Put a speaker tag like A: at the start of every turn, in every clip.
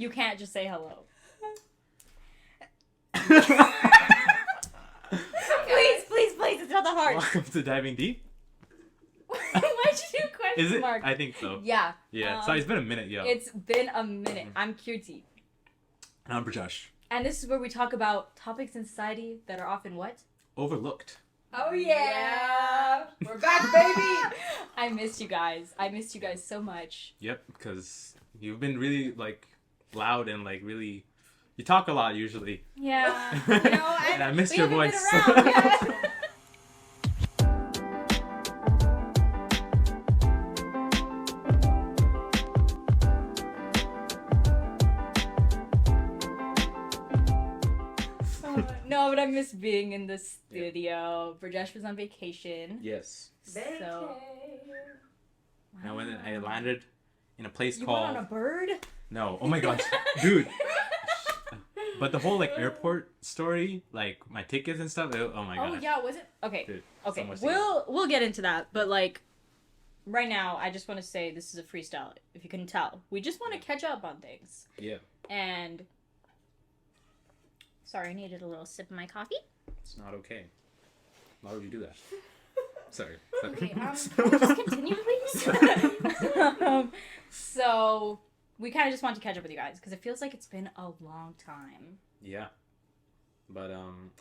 A: You can't just say hello. Please, it's not that hard.
B: Welcome to Diving Deep.
A: Why'd you do question
B: Is it?
A: mark?
B: I think so.
A: Yeah.
B: Yeah. Sorry, it's been a minute, yo.
A: It's been a minute. I'm Kirti.
B: And I'm Brijesh.
A: And this is where we talk about topics in society that are often what?
B: Overlooked.
C: Oh yeah! We're back, baby!
A: I missed you guys. I missed you guys so much.
B: Yep, because you've been really, loud and, really... You talk a lot, usually.
A: Yeah.
B: And I missed your voice.
A: No, but I miss being in the studio. Brijesh was on vacation.
B: Yes.
A: So...
B: And when I landed in a place
A: You
B: called...
A: went on a bird?
B: No. Oh my gosh. Dude. But the whole, airport story, my tickets and stuff, oh my gosh.
A: Oh, yeah, was it? Okay.
B: Dude,
A: Okay,
B: so much
A: we'll get into that, but right now, I just want to say this is a freestyle, if you can tell. We just want to catch up on things.
B: Yeah.
A: And... Sorry, I needed a little sip of my coffee.
B: It's not okay. Why would you do that? Sorry.
A: Okay, can we just continue, please? So, we kind of just want to catch up with you guys, because it feels like it's been a long time.
B: Yeah. But,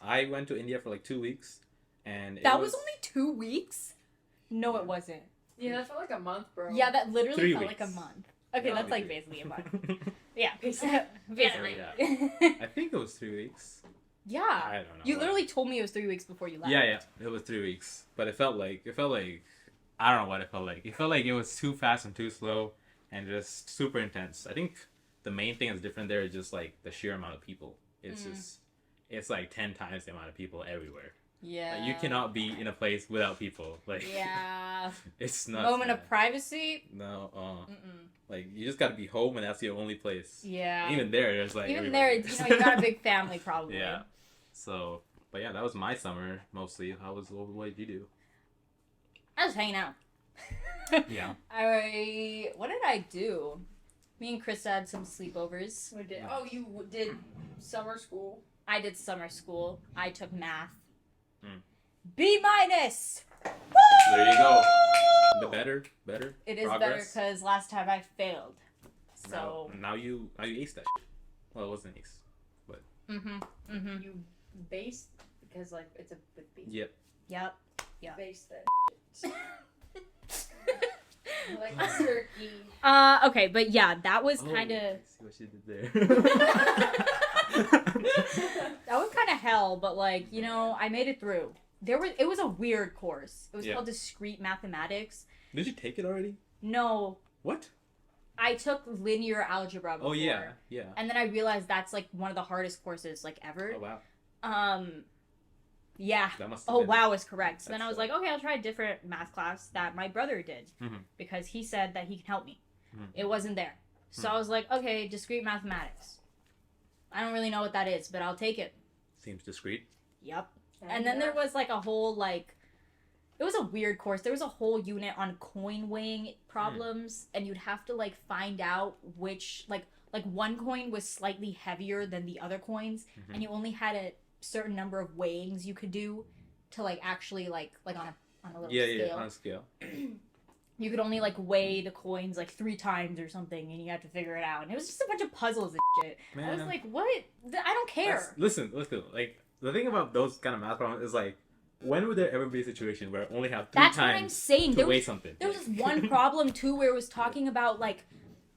B: I went to India for 2 weeks, and
A: That was only 2 weeks? No, it wasn't.
C: Yeah, that felt like a month, bro.
A: Yeah, that literally
B: 3
A: felt
B: weeks.
A: like a month. Okay,
B: No,
A: that's
B: like
A: basically a month. Yeah, basically.
B: Yeah. I think it was 3 weeks.
A: Yeah.
B: I don't know.
A: You literally told me it was 3 weeks before you left.
B: Yeah, it was 3 weeks. But it felt like, I don't know what it felt like. It felt like it was too fast and too slow and just super intense. I think the main thing that's different there is just the sheer amount of people. It's just, it's 10 times the amount of people everywhere.
A: Yeah.
B: You cannot be in a place without people.
A: Yeah.
B: It's not.
A: Moment of privacy?
B: No, you just gotta be home and that's your only place.
A: Yeah.
B: Even there, there's
A: Even
B: everybody.
A: there, you got a big family probably.
B: Yeah. So, but yeah, that was my summer mostly. What did you do?
A: I was hanging out.
B: Yeah.
A: What did I do? Me and Chris had some sleepovers.
C: We did. Oh, you did summer school?
A: I did summer school. I took math.
B: Mm.
A: B-.
B: There you go. The better.
A: It is
B: progress.
A: better because last time I failed. So.
B: Now you aced that shit. Well, it wasn't ace, but.
C: You based because it's a with B.
B: Yep.
A: Yep.
C: Based that shit. Like turkey.
A: Okay, but yeah, that was kind of.
B: See what she did there.
A: That was kind of hell, but I made it through. It was a weird course. It was called discrete mathematics.
B: Did you take it already?
A: No.
B: What?
A: I took linear algebra before.
B: Oh yeah.
A: And then I realized that's one of the hardest courses ever.
B: Oh wow.
A: Yeah.
B: That must.
A: Oh wow is correct. So then
B: That's
A: I was like, okay, I'll try a different math class that my brother did because he said that he can help me. It wasn't there. So I was like, okay, discrete mathematics. I don't really know what that is, but I'll take it.
B: Seems discreet.
A: Yep. And then there was a whole it was a weird course. There was a whole unit on coin weighing problems, and you'd have to find out which one coin was slightly heavier than the other coins, and you only had a certain number of weighings you could do to actually on a little scale.
B: Yeah, on a scale.
A: You could only weigh the coins 3 times or something, and you had to figure it out. And it was just a bunch of puzzles and shit.
B: Man.
A: I was like, what? I don't care.
B: Listen. The thing about those kind of math problems is when would there ever be a situation where I only have 3
A: That's
B: times
A: what I'm saying.
B: to weigh something?
A: There was this one problem too where it was talking about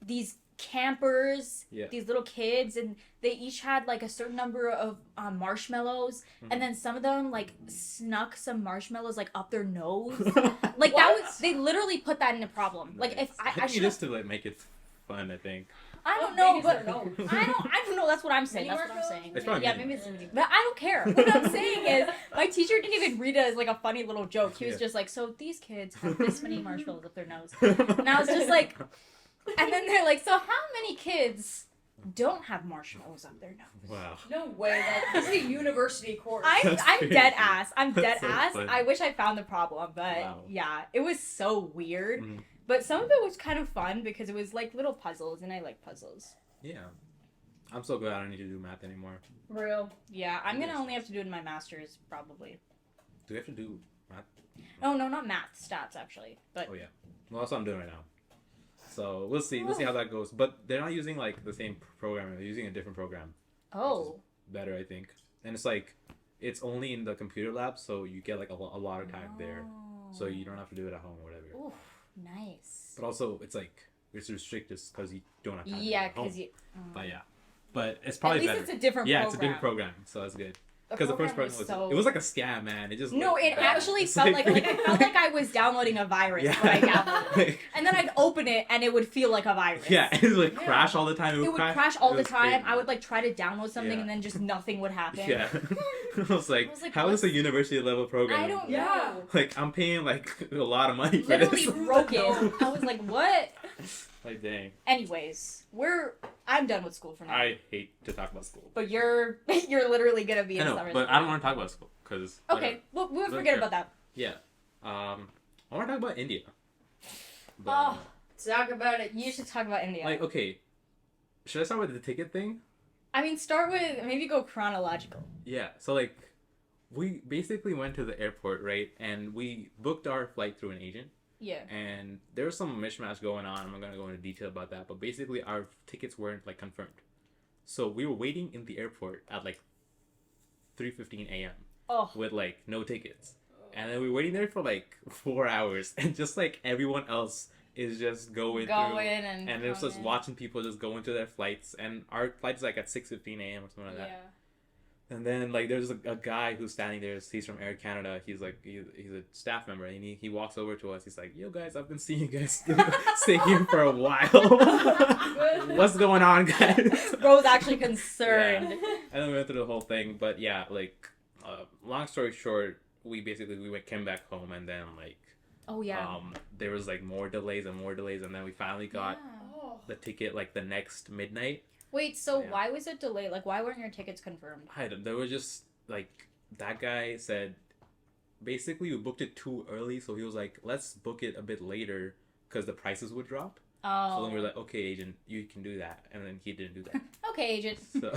A: these campers, these little kids, and they each had a certain number of marshmallows, and then some of them snuck some marshmallows up their nose. That was they literally put that in a problem.
B: Nice.
A: If I
B: think
A: should
B: it is to make it fun. I think.
A: I don't
C: How
A: know,
C: big is
A: but
C: their nose?
A: I don't know. That's what I'm saying.
C: Mini
A: That's what I'm
C: marshmallows?
A: saying.
B: It's probably
A: Yeah,
B: mini.
A: maybe it's but I don't care. What I'm saying is, my teacher didn't even read it as a funny little joke. He was just so these kids have this many marshmallows up their nose, and I was just and then they're so how many kids don't have marshmallows up their nose?
B: Wow.
C: No way. This is a university course.
A: I'm
B: crazy.
A: dead ass. I'm dead
B: That's so
A: ass.
B: funny.
A: I wish I found the problem, but
B: Wow.
A: yeah, it was so weird.
B: Mhm.
A: But some of it was kind of fun because it was little puzzles, and I like puzzles.
B: Yeah. I'm so glad I don't need to do math anymore.
C: Real.
A: Yeah, I'm gonna only have to do it in my master's probably.
B: Do we have to do math?
A: Oh no, not math, stats actually. But
B: Oh yeah. Well, that's what I'm doing right now. So we'll see. We'll see how that goes. But they're not using like the same program. They're using a different program.
A: oh,
B: Better, I think. And it's like, it's only in the computer lab, so you get like a lot of time there. So you don't have to do it at home or whatever.
A: Oof, nice.
B: But also, it's like, it's restricted because you don't have time to do it
A: Yeah,
B: at home.
A: because you.
B: But yeah. But it's probably
A: At least
B: better.
A: it's a different
B: Yeah,
A: program.
B: it's a different program, so that's good. Because the first
A: program
B: program
A: was
B: it was like a scam, man. It just
A: No,
B: looked
A: it
B: bad.
A: actually
B: It's
A: felt like it felt like I was downloading a virus
B: Yeah.
A: when I downloaded it.
B: Like,
A: And then I'd open it and it would feel like a virus.
B: yeah, it would like
C: Yeah.
B: crash all the time.
A: It would crash all
B: It
A: the
B: was
A: time.
B: crazy.
A: I would like try to download something
B: Yeah.
A: and then just nothing would happen.
B: Yeah. I was like, how is
A: what's-
B: a university level program?
A: I don't
C: Yeah.
A: know.
B: Like, I'm paying like a lot of money for
A: Literally
B: this.
A: broken. I was like, what?
B: Like, dang.
A: Anyways, I'm done with school for now.
B: I hate to talk about school.
A: But you're literally gonna be
B: I
A: in
B: know,
A: summer.
B: but I don't want to talk about school because.
A: Okay, we'll
B: Don't
A: forget
B: care.
A: about that.
B: Yeah. I want to talk about India. But,
A: Oh,
C: Talk about it.
A: you should talk about India.
B: like, okay, should I start with the ticket thing?
A: I mean, start with maybe go chronological.
B: Yeah. So like, we basically went to the airport, right? And we booked our flight through an agent.
A: Yeah.
B: And there was some mishmash going on. I'm not gonna go into detail about that, but basically our tickets weren't like confirmed. So we were waiting in the airport at like 3:15 a.m.
A: Oh.
B: with like no tickets, and then we were waiting there for like 4 hours, and just like everyone else is just going through,
A: and
B: and it was just
A: coming.
B: watching people just go into their flights, and our flight's like at 6:15 a.m. or something like that. And then like there's a guy who's standing there. He's from Air Canada. He's like he's a staff member, and he walks over to us. He's like, "Yo guys, I've been seeing you guys stay here for a while. What's going on, guys?"
A: Bro's actually concerned.
B: And then we went through the whole thing. But yeah, like long story short, we came back home, and then like
A: Oh yeah.
B: there was like more delays, and then we finally got
A: Yeah.
C: Oh.
B: the ticket like the next midnight.
A: Wait, so
B: Yeah.
A: why was it delayed? Like, why weren't your tickets confirmed?
B: There was just like that guy said basically we booked it too early, so he was like, let's book it a bit later because the prices would drop.
A: Oh.
B: So then we were like, okay, agent, you can do that, and then he didn't do that.
A: Okay, agent.
B: So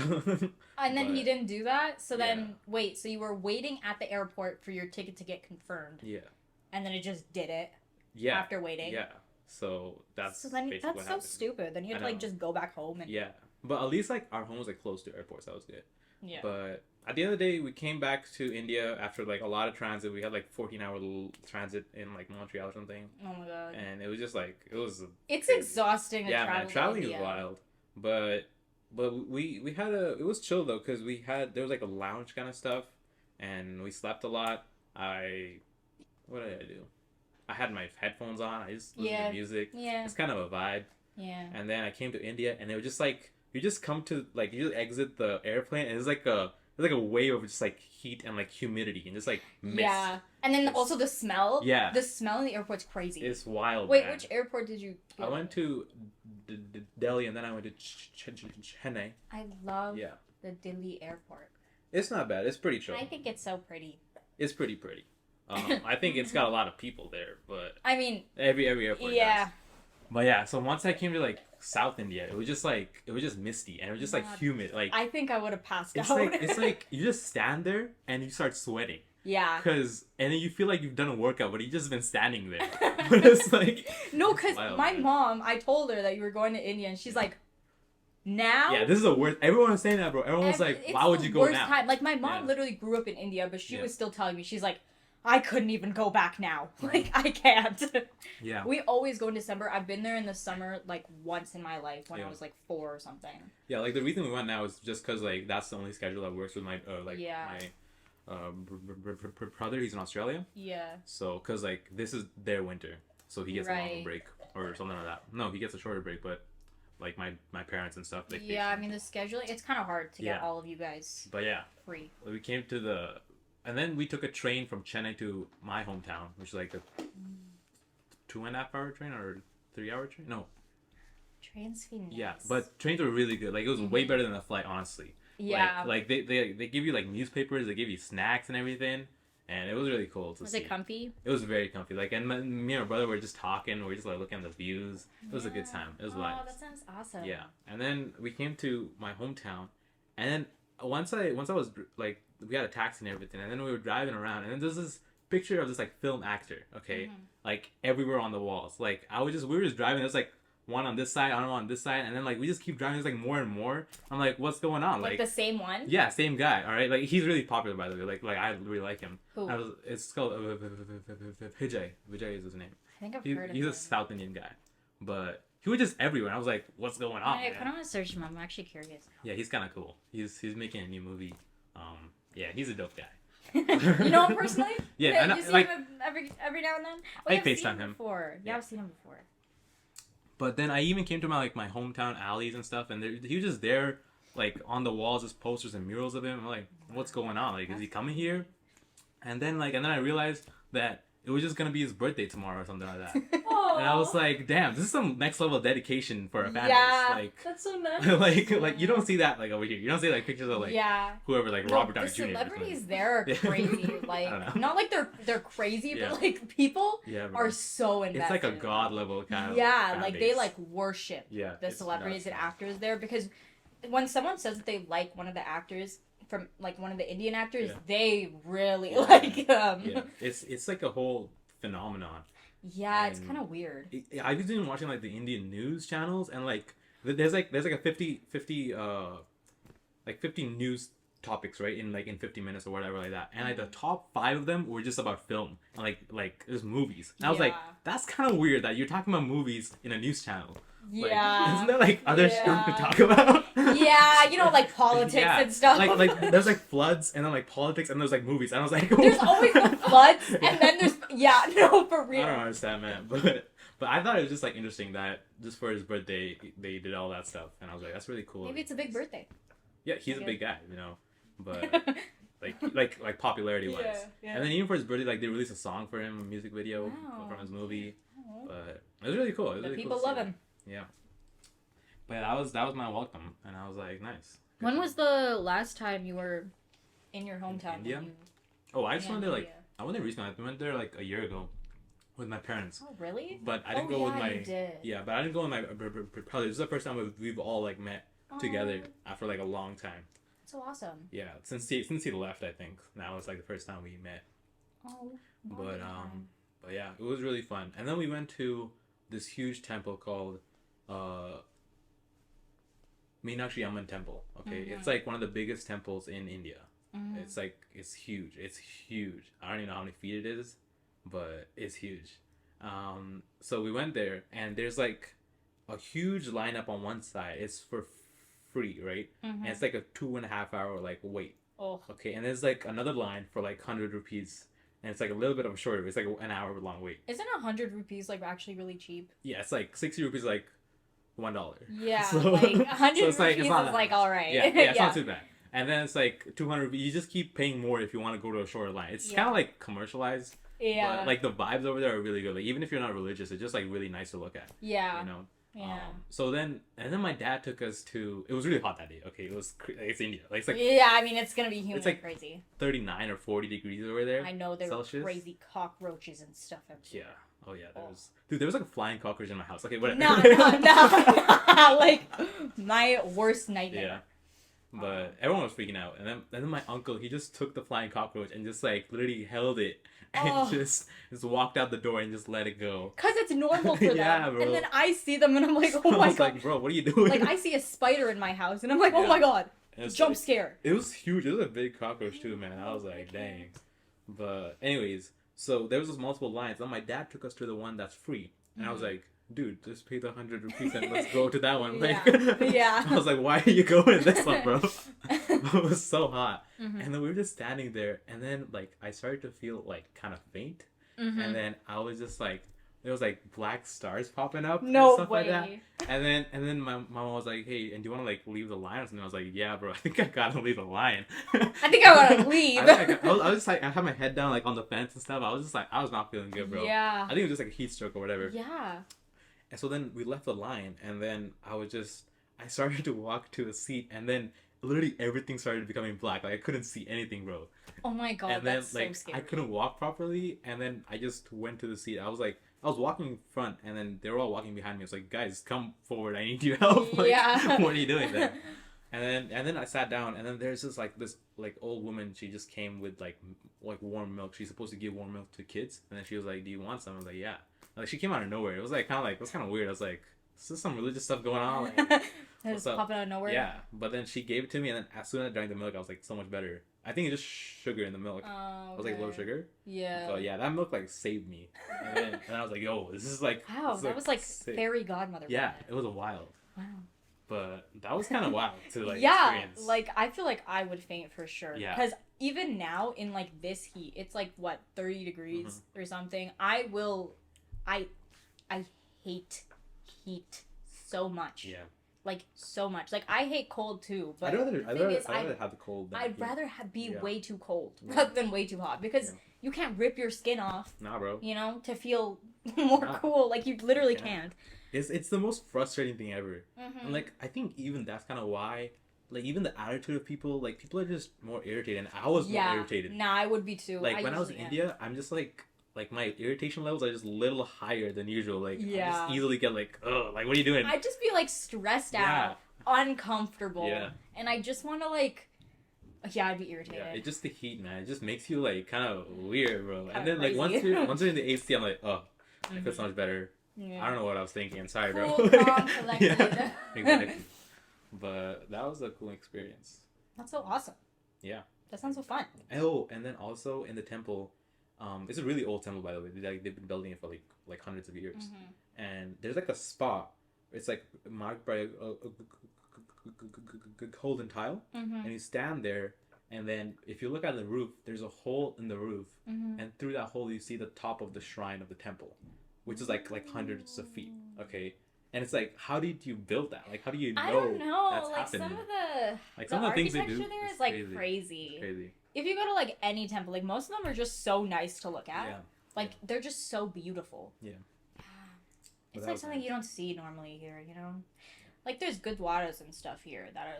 A: And then he
B: but-
A: didn't do that. So then,
B: Yeah.
A: wait. So you were waiting at the airport for your ticket to get confirmed,
B: yeah,
A: and then it just did it
B: yeah,
A: after waiting.
B: yeah. So that's
A: So then
B: basically
A: that's
B: what
A: so
B: happened.
A: stupid. Then you had to
B: I
A: like
B: know.
A: just go back home and
B: Yeah, but at least like our home was like close to airports. That was good.
A: yeah.
B: But at the end of the day, we came back to India after like a lot of transit. We had like 14-hour transit in like Montreal or something,
A: Oh my god.
B: and it was just like it was.
A: It's
B: crazy.
A: exhausting. To
B: Yeah,
A: travel
B: man,
A: to
B: traveling is
A: India.
B: wild. But we had it was chill though because there was like a lounge kind of stuff, and we slept a lot. What did I do? I had my headphones on. I just listened
A: Yeah.
B: to music.
A: Yeah.
B: It's kind of a vibe.
A: Yeah.
B: And then I came to India, and it was just like you just come to like you just exit the airplane, and it's like a wave of just like heat and like humidity and just like mist.
A: Yeah. And then
B: It's-
A: also the smell.
B: Yeah.
A: The smell in the airport's crazy.
B: It's wild.
A: Wait,
B: man.
A: which airport did you go
B: I went to Delhi, and then I went to Chennai.
A: I love
B: Yeah,
A: the Delhi airport.
B: it's not bad. It's pretty chill.
A: I think it's so pretty.
B: It's pretty. I think it's got a lot of people there, but
A: I mean,
B: every airport
A: yeah.
B: does. But yeah, so once I came to like South India, it was just misty, and it was just like
A: God.
B: humid. Like
A: I think I would have passed
B: it's
A: out.
B: like you just stand there and you start sweating.
A: yeah.
B: And then you feel like you've done a workout, but you've just been standing there. But it's like
A: No, because
B: wild,
A: my
B: man.
A: mom, I told her that you were going to India, and she's like, now?
B: yeah, this is the worst. Everyone was saying that, bro. Everyone was like,
A: It's
B: "Why would
A: the
B: you go
A: worst
B: now?"
A: Time. Like, my mom
B: Yeah.
A: literally grew up in India, but she
B: Yeah.
A: was still telling me, she's like, I couldn't even go back now. Like, I can't.
B: Yeah,
A: We always go in December. I've been there in the summer, like, once in my life when I
B: Yeah.
A: was, like, 4 or something.
B: yeah. Like the reason we went now is just because like that's the only schedule that works with my
A: Yeah.
B: brother. He's in Australia.
A: Yeah.
B: So, cause like this is their winter, so he gets a longer
A: Right.
B: break or something like that. No, he gets a shorter break, but like my parents and stuff. They
A: Yeah, I mean, the scheduling, it's kind of hard to get
B: Yeah.
A: all of you guys
B: But yeah,
A: free.
B: we came to and then we took a train from Chennai to my hometown, which is like a 2.5-hour train or 3-hour train. No,
A: Trains feel nice.
B: yeah, but trains were really good. Like it was way
A: Mhm.
B: better than the flight, honestly.
A: Yeah.
B: Like they give you like newspapers, they give you snacks and everything. and it was really cool to
A: Was
B: see.
A: it comfy?
B: It was very comfy. Like, and me and my brother were just talking. We were just like looking at the views. It was a good time. It was
A: Oh,
B: vibes.
A: that sounds awesome.
B: Yeah, and then we came to my hometown, and then once I was like, we had a taxi and everything, and then we were driving around, and then there's this picture of this like film actor, okay, like everywhere on the walls. Like we were just driving. There's like one on this side, one on this side, and then like we just keep driving. There's like more and more. I'm like, what's going on?
A: Like the same one?
B: Yeah, same guy. All right, like he's really popular by the way. Like I really like him.
A: Who?
B: It's called Vijay. Vijay is his name.
A: I think I've
B: He's,
A: heard of
B: he's
A: him.
B: a South Indian guy, but he was just everywhere. I was like, what's going on?
A: I
B: man?
A: kind of want to search him. I'm actually curious.
B: Yeah, he's kind of cool. He's making a new movie. Yeah, he's a dope guy.
A: You know him personally?
B: Yeah, and
A: you see
B: like
A: him every now and then.
B: I
A: I've seen
B: FaceTime him
A: before. Yeah,
B: Yeah.
A: I've seen him before.
B: But then I even came to my hometown alleys and stuff, and he was just there, like on the walls, just posters and murals of him. I'm like, what's going on? Like, is he coming here? And then I realized that it was just gonna be his birthday tomorrow or something like that. And I was like, damn, this is some next level dedication for a fan
A: Yeah,
B: base. Like,
A: that's so nice.
B: like you don't see that like over here. You don't see like pictures of like whoever like
A: Well,
B: Robert Downey
A: the
B: Jr. or something.
A: celebrities there are crazy.
B: I
A: Like,
B: don't know.
A: not like they're crazy,
B: Yeah.
A: but like people
B: Yeah, bro.
A: are so invested.
B: It's like a
A: in it.
B: god level kind of
A: Yeah,
B: fan
A: like
B: base.
A: they like worship
B: Yeah,
A: the
B: it's
A: celebrities
B: nuts.
A: and actors there, because when someone says that they like one of the actors from like one of the Indian actors,
B: Yeah.
A: they really
B: Yeah.
A: like
B: Yeah, it's like a whole phenomenon.
A: Yeah, it's
B: And
A: kind of weird.
B: I've been watching like the Indian news channels, and like there's like a 50 news topics, right, in 50 minutes or whatever like that, and like the top 5 of them were just about film and like there's movies, and I was like,
A: Yeah.
B: that's kind of weird that you're talking about movies in a news channel. Like,
A: Yeah.
B: isn't there like other stuff to
A: Yeah.
B: talk about?
A: Yeah, you know, like politics
B: Yeah.
A: and stuff.
B: like there's like floods and then like politics and there's like movies, and I was like,
A: There's always the floods, and then there's no, for
B: I
A: real.
B: don't understand, man. But I thought it was just like interesting that just for his birthday they did all that stuff, and I was like, that's really cool.
A: Maybe it's a big birthday.
B: Yeah, he's a
A: Okay.
B: big guy, you know. But like popularity wise.
A: Yeah.
B: And then even for his birthday, like they released a song for him, a music video
A: Wow.
B: from his movie.
A: Oh.
B: But it was really cool. It was
A: The
B: really
A: people
B: cool to
A: love
B: see.
A: him.
B: Yeah. But yeah, that was my welcome, and I was like, nice.
A: When was the last time you were in your hometown?
B: India?
A: when you-
B: Oh, I just
A: Yeah,
B: went there like
A: India.
B: I went there recently. I went there like a year ago with my parents.
A: Oh, really?
B: But I didn't
A: Oh,
B: go with
A: yeah,
B: my
A: you did.
B: yeah, but I didn't go with my probably this is the first time we've all like met together
A: Oh,
B: after like a long time.
A: so awesome.
B: Yeah, since he left, I think now it's like the first time we met.
A: Oh.
B: But yeah, it was really fun. And then we went to this huge temple called Meenakshi Amman Temple. Okay, it's like one of the biggest temples in India. It's like it's huge. It's huge. I don't even know how many feet it is, but it's huge. So we went there, and there's like a huge lineup on one side. It's for free, right? And it's like a 2.5 hour like wait.
A: Oh.
B: Okay, and there's like another line for like 100 rupees, and it's like a little bit of a shorter. It's like an hour long wait.
A: Isn't 100 rupees like actually really cheap?
B: Yeah, it's like 60 rupees, like $1.
A: Yeah,
B: So-
A: like 100
B: so it's like-
A: rupees
B: it's not
A: is
B: that
A: like
B: much.
A: all right.
B: Yeah, it's not too bad. And then it's like 200 rupees. You just keep paying more if you want to go to a shorter line. It's
A: Yeah.
B: kind of like commercialized,
A: Yeah.
B: but like the vibes over there are really good. Like even if you're not religious, it's just like really nice to look at.
A: yeah.
B: You know.
A: Yeah.
B: So then my dad took us to. It was really hot that day. Okay, it's India. Like it's like
A: Yeah, I mean it's gonna be humid
B: it's like
A: and crazy.
B: 39 or 40 degrees over there.
A: I know there were
B: Celsius?
A: crazy cockroaches and stuff.
B: Yeah. Oh yeah. There was like a flying cockroach in my house. Okay, whatever.
A: No. Like my worst nightmare.
B: Yeah. But everyone was freaking out, and then my uncle, he just took the flying cockroach and just like literally held it and
A: Oh.
B: just walked out the door and just let it go.
A: Cause it's normal for them.
B: Yeah, bro.
A: And then I see them and I'm like, oh
B: I
A: my
B: was
A: god.
B: like, bro, what are you doing?
A: Like I see a spider in my house and I'm like, oh
B: Yeah.
A: my god.
B: And it's
A: Jump
B: like-
A: scare.
B: It was huge. It was a big cockroach too, man. I was like, dang. But anyways, so there was this multiple lines. Then my dad took us to the one that's free, and I was like, dude, just pay the 100 rupees and let's go to that one. Like,
A: Yeah.
B: I was like, why are you going this one, bro? It was so hot.
A: Mm-hmm.
B: And then we were just standing there, and then like I started to feel like kind of faint,
A: Mm-hmm.
B: and then I was just like, there was like black stars popping up,
A: No
B: and stuff
A: way.
B: like that. And then my mom was like, hey, and do you want to like leave the line or something? I was like, yeah, bro, I think I gotta leave the line.
A: I think I want to leave.
B: I was just like, I had my head down like on the fence and stuff. I was just like, I was not feeling good, bro.
A: Yeah.
B: I think it was just like a heat stroke or whatever.
A: Yeah.
B: And so then we left the line, and then I started to walk to a seat, and then literally everything started becoming black. Like I couldn't see anything, bro.
A: Oh my god,
B: And then
A: that's
B: like
A: so scary.
B: I couldn't walk properly, and then I just went to the seat. I was walking in front, and then they were all walking behind me. I was like, guys, come forward. I need your help. Like,
A: Yeah.
B: what are you doing there? And then I sat down, and then there's this old woman. She just came with like warm milk. She's supposed to give warm milk to kids, and then she was like, "Do you want some?" I was like, "Yeah." Like she came out of nowhere. It was like it was kind of weird. I was like, "Is this some religious stuff going on?" Like,
A: Just popping out of nowhere.
B: yeah, but then she gave it to me, and then as soon as I drank the milk, I was like, so much better. I think it's just sugar in the milk.
A: Oh,
B: I was like low sugar.
A: Yeah.
B: But yeah, that milk like saved me. And I was like, yo, this is like
A: Wow, that was like
B: sick.
A: fairy godmother.
B: Yeah,
A: moment.
B: it was wild.
A: Wow.
B: But that was kind of wild to like
A: yeah,
B: experience.
A: like I feel like I would faint for sure.
B: Yeah.
A: Because even now in like this heat, it's like what 30 degrees or something. I hate heat so much.
B: Yeah.
A: Like so much. Like I hate cold too. But
B: I'd rather
A: is,
B: have the cold. Than
A: I'd
B: heat.
A: rather be
B: Yeah.
A: way too cold
B: Yeah.
A: rather than way too hot because
B: Yeah.
A: you can't rip your skin off.
B: Nah, bro.
A: You know, to feel more
B: Nah.
A: cool. Like you literally
B: Yeah.
A: can't.
B: It's the most frustrating thing ever.
A: Mm-hmm.
B: And like I think even that's kind of why, like even the attitude of people, like people are just more irritated. And I was more irritated.
A: Nah, I would be too.
B: Like when I was in
A: usually am.
B: India, I'm just like my irritation levels are just a little higher than usual. Like I
A: Yeah.
B: just easily get like, oh, like what are you doing?
A: I'd just be like stressed out, uncomfortable,
B: Yeah.
A: and I just want to like, yeah, I'd be irritated.
B: Yeah, it's just the heat, man. It just makes you like kind of weird, bro.
A: Kinda
B: And then like once
A: crazy.
B: you're in the AC, I'm like, oh, I feel
A: Mhm.
B: so much better.
A: Yeah.
B: I don't know what I was thinking. I'm sorry, bro.
A: Cool, calm, collected.
B: Yeah, exactly. But that was a cool experience.
A: That's so awesome.
B: Yeah.
A: That sounds so fun.
B: Oh, and then also in the temple, it's a really old temple, by the way. They've been building it for like hundreds of years. And there's like a spot. It's like marked by a golden tile, and you stand there. And then if you look at the roof, there's a hole in the roof, and through that hole you see the top of the shrine of the temple, which is like hundreds of feet. Okay, and it's like, how did you build that? Like, how do you know?
A: I don't know.
B: That's
A: Like
B: happening?
A: some of the
B: things they
A: architecture
B: do
A: there
B: is
A: is like
B: crazy.
A: crazy.
B: It's crazy.
A: If you go to like any temple, like most of them are just so nice to look at.
B: Yeah.
A: Like they're just so beautiful.
B: Yeah.
A: It's
B: that
A: like
B: was
A: something
B: nice.
A: you don't see normally here, you know? Like there's gurdwaras and stuff here that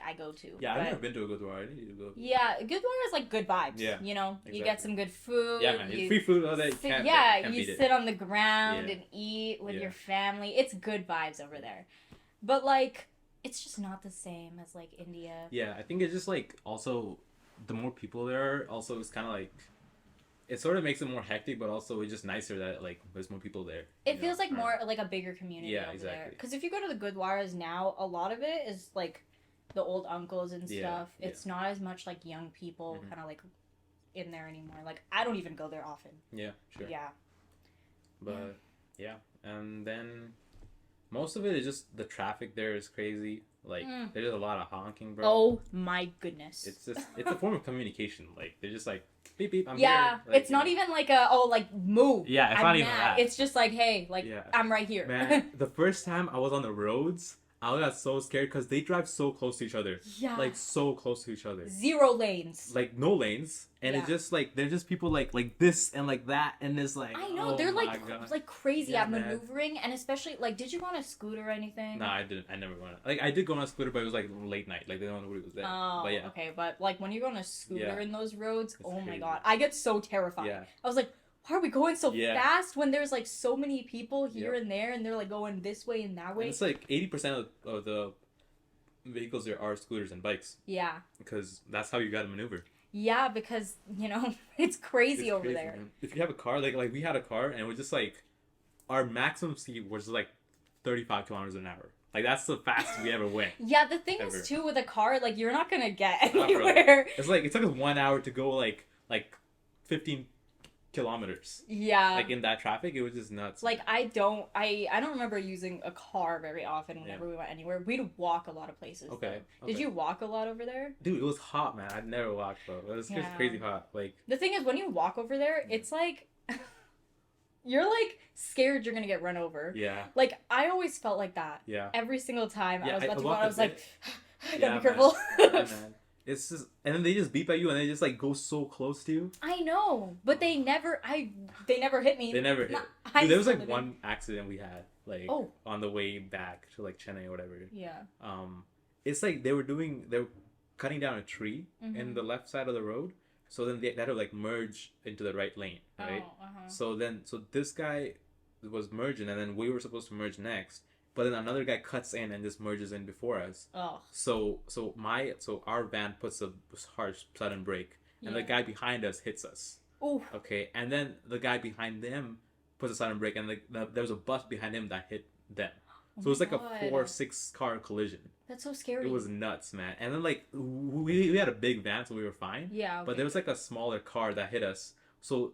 A: I go to.
B: Yeah, I've
A: but-
B: never been to a Gurdwara. I need to go.
A: Yeah, gurdwara is like good vibes.
B: Yeah,
A: You know? You
B: exactly.
A: get some good food.
B: Yeah, man.
A: you
B: Free food all day. You
A: sit-
B: can't,
A: yeah,
B: can't
A: you
B: beat it.
A: sit on the ground
B: Yeah.
A: and eat with
B: Yeah.
A: your family. It's good vibes over there. But like it's just not the same as like India.
B: Yeah, I think it's just like also the more people there are, also it's kind of like it sort of makes it more hectic, but also it's just nicer that like there's more people there.
A: It
B: you
A: feels
B: know?
A: like more like a bigger community
B: Yeah,
A: over there.
B: exactly.
A: Because if you go to the Gurdwaras now, a lot of it is like the old uncles and
B: Yeah,
A: stuff.
B: yeah.
A: It's not as much like young people
B: Mhm.
A: kind of like in there anymore. Like I don't even go there often.
B: Yeah, sure.
A: Yeah.
B: But yeah, and then most of it is just the traffic there is crazy. Like there's a lot of honking, bro.
A: Oh my goodness.
B: It's a form of communication. Like they're just like beep beep. I'm
A: yeah,
B: here. Like,
A: it's not even like a move.
B: Yeah, it's
A: I'm
B: not even
A: mad.
B: that.
A: It's just like hey, like
B: Yeah.
A: I'm right here.
B: Man, the first time I was on the roads, I got so scared because they drive so close to each other.
A: Yeah.
B: Like so close to each other.
A: 0 lanes.
B: Like no lanes, and
A: Yeah.
B: it's just like they're just people like this and like that, and it's like
A: I know
B: oh
A: they're
B: my
A: like
B: God.
A: like crazy
B: Yeah,
A: at
B: man.
A: maneuvering, and especially like, did you go on a scooter or anything?
B: Nah, I didn't. I never went. Like I did go on a scooter, but it was like late night. Like nobody was there.
A: Oh,
B: but yeah,
A: okay, but like when you go on a scooter
B: Yeah.
A: in those roads,
B: It's
A: oh my
B: crazy.
A: god, I get so terrified.
B: yeah,
A: I was like, why are we going so
B: Yeah.
A: fast when there's like so many people here
B: Yep.
A: and there, and they're like going this way and that
B: and
A: way?
B: it's like 80% of the vehicles there are scooters and bikes
A: Yeah,
B: because that's how you got to maneuver.
A: yeah, because you know it's crazy
B: It's
A: over
B: crazy,
A: there.
B: man. If you have a car, like we had a car, and it was just like our maximum speed was like 35 kilometers an hour. Like that's the fastest we ever went.
A: Yeah, the thing
B: Ever.
A: is too with a car, like you're not gonna get
B: Not really.
A: anywhere.
B: It's like it took us 1 hour to go like 15 kilometers.
A: Yeah.
B: Like in that traffic, it was just nuts.
A: Like I don't remember using a car very often whenever we went anywhere. We'd walk a lot of places.
B: Okay,
A: though. Did
B: okay.
A: you walk a lot over there?
B: Dude, it was hot, man. I'd never walked though. It was just
A: Yeah.
B: crazy hot. Like
A: The thing is, when you walk over there, it's like you're like scared you're gonna get run over.
B: yeah,
A: Like I always felt like that
B: yeah.
A: every single time
B: Yeah,
A: I was about to go
B: walked
A: out. I
B: a
A: was like,
B: bit.
A: I
B: Yeah,
A: gotta be careful.
B: Yeah, man. It's just, and then they just beep at you, and they just like go so close to you.
A: I know, but they never hit me.
B: They never hit.
A: Not-
B: Dude,
A: I
B: there was
A: still
B: like
A: didn't.
B: one accident we had, like
A: Oh.
B: on the way back to like Chennai or whatever.
A: Yeah.
B: it's like they were cutting down a tree in the left side of the road. So then they had to like merge into the right lane, right?
A: Oh,
B: So this guy was merging, and then we were supposed to merge next. But then another guy cuts in and just merges in before us.
A: Oh.
B: So our van puts a harsh sudden brake, and the guy behind us hits us.
A: Ooh.
B: Okay, and then the guy behind them puts a sudden brake, and there was a bus behind him that hit them. So it was like a 4-6 car collision.
A: That's so scary.
B: It was nuts, man. And then like we had a big van, so we were fine.
A: Yeah. Okay.
B: But there was like a smaller car that hit us. So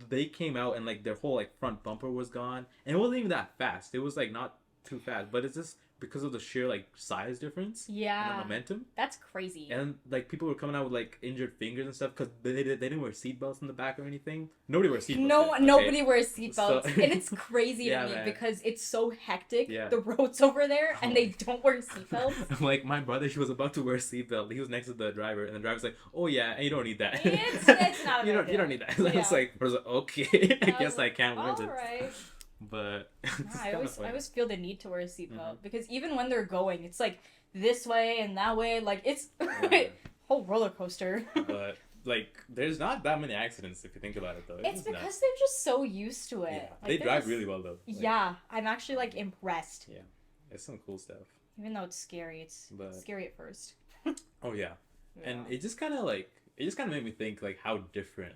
B: they came out and like their whole like front bumper was gone, and it wasn't even that fast. It was like not too fast, but it's just because of the sheer like size difference.
A: Yeah.
B: And the momentum.
A: That's crazy.
B: And like people were coming out with like injured fingers and stuff because they didn't wear seatbelts in the back or anything. Nobody wears seatbelts.
A: Nobody wears seatbelts,
B: So-
A: and it's crazy
B: Yeah,
A: to me
B: man.
A: because it's so hectic.
B: Yeah.
A: The roads over there, and they don't wear seatbelts.
B: Like my brother, he was about to wear a seatbelt. He was next to the driver, and the driver's like, "Oh yeah, and you don't need that.
A: It's not.
B: you don't need that." I was like, "Okay, I guess I can't wear
A: All
B: this."
A: right.
B: But it's
A: I always feel the need to wear a seatbelt
B: Mhm.
A: because even when they're going, it's like this way and that way. Like it's
B: Yeah.
A: whole roller coaster.
B: But like, there's not that many accidents if you think about it, though.
A: It's because they're just so used to it.
B: Yeah.
A: Like,
B: They
A: they're
B: drive
A: just-
B: really well though. Like,
A: Yeah, I'm actually like impressed.
B: it's some cool stuff.
A: Even though it's scary, it's
B: But-
A: scary at first.
B: Oh yeah, and it just kind of made me think like how different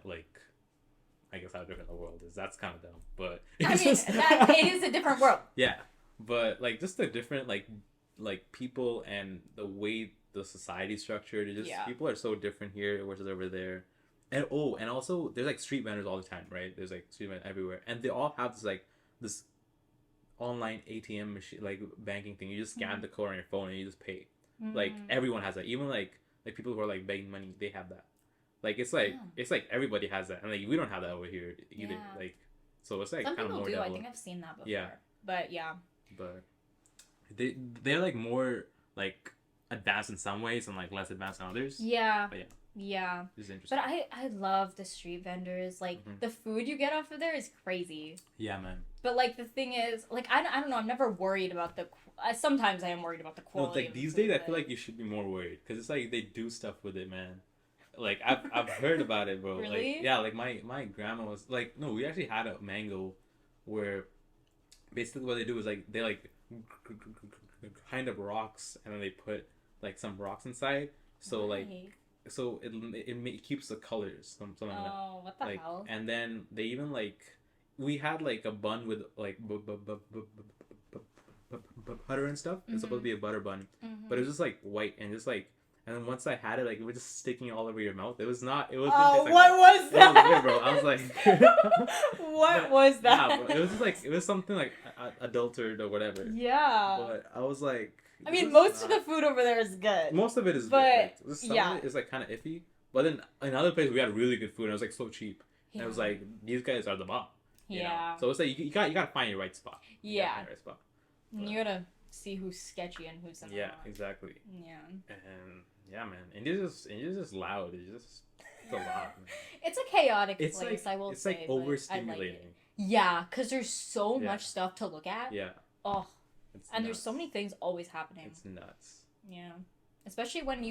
B: I guess how different the world is. That's kind of dumb, but
A: I
B: it's
A: mean,
B: just-
A: it is a different world.
B: Yeah, but like just the different like people and the way the society's structured. It just people are so different here versus over there. And also there's like street vendors all the time, right? There's like street vendors everywhere, and they all have this online ATM machine like banking thing. You just scan the code on your phone and you just pay. Like everyone has that. Even like people who are like begging money, they have that. Like it's like everybody has that, and like we don't have that over here either.
A: Yeah.
B: Like so it's like
A: Some
B: kind of
A: people
B: more
A: do. I
B: developed.
A: think I've seen that before.
B: Yeah.
A: But yeah.
B: But they're like more like advanced in some ways and like less advanced in others.
A: Yeah.
B: But
A: Yeah.
B: It's interesting.
A: But I love the street vendors. Like the food you get off of there is crazy.
B: Yeah, man.
A: But like the thing is, like I don't know. I'm never worried about the. Sometimes I am worried about the
B: No,
A: quality.
B: like
A: of the
B: these
A: food,
B: days, I
A: but-
B: feel like you should be more worried because it's like they do stuff with it, man. Like I've heard about it, bro.
A: Really?
B: Like yeah, like my grandma was like, no, we actually had a mango where basically what they do is like they like kind of rocks and then they put like some rocks inside, so like
A: Right.
B: so it keeps the colors something like that.
A: Oh, what the
B: Like
A: hell?
B: and then they even like we had like a bun with like butter and stuff. It's supposed to be a butter bun, but it was just like white and just like. And then once I had it, like it was just sticking all over your mouth. It was not. It was.
A: Oh,
B: like
A: what was
B: that?
A: that?
B: It was weird, bro. I was like,
A: what was that?
B: Nah, bro, it was just like it was something like adulterated or whatever.
A: Yeah.
B: But I was like.
A: I mean,
B: this
A: most
B: is
A: of
B: not-
A: the food over there is good.
B: Most of it is
A: but,
B: good. Like, some
A: yeah.
B: of it is like kind of iffy. But then in other places we had really good food and it was like so cheap.
A: Yeah.
B: And it was like these guys are the bomb. You know?
A: Yeah.
B: So it's like you gotta find your right spot. You gotta
A: Yeah.
B: find your right spot.
A: You gotta see who's sketchy and who's not.
B: Yeah, exactly.
A: Yeah.
B: And yeah, man, India's just loud. It's a lot. Man.
A: It's a chaotic
B: It's
A: place,
B: like
A: I will
B: it's
A: say.
B: like
A: but I like
B: overstimulating.
A: it. Yeah, because there's so
B: Yeah.
A: much stuff to look at.
B: Yeah.
A: Oh,
B: It's
A: and there's
B: nuts.
A: so many things always happening.
B: It's nuts.
A: Yeah. Especially when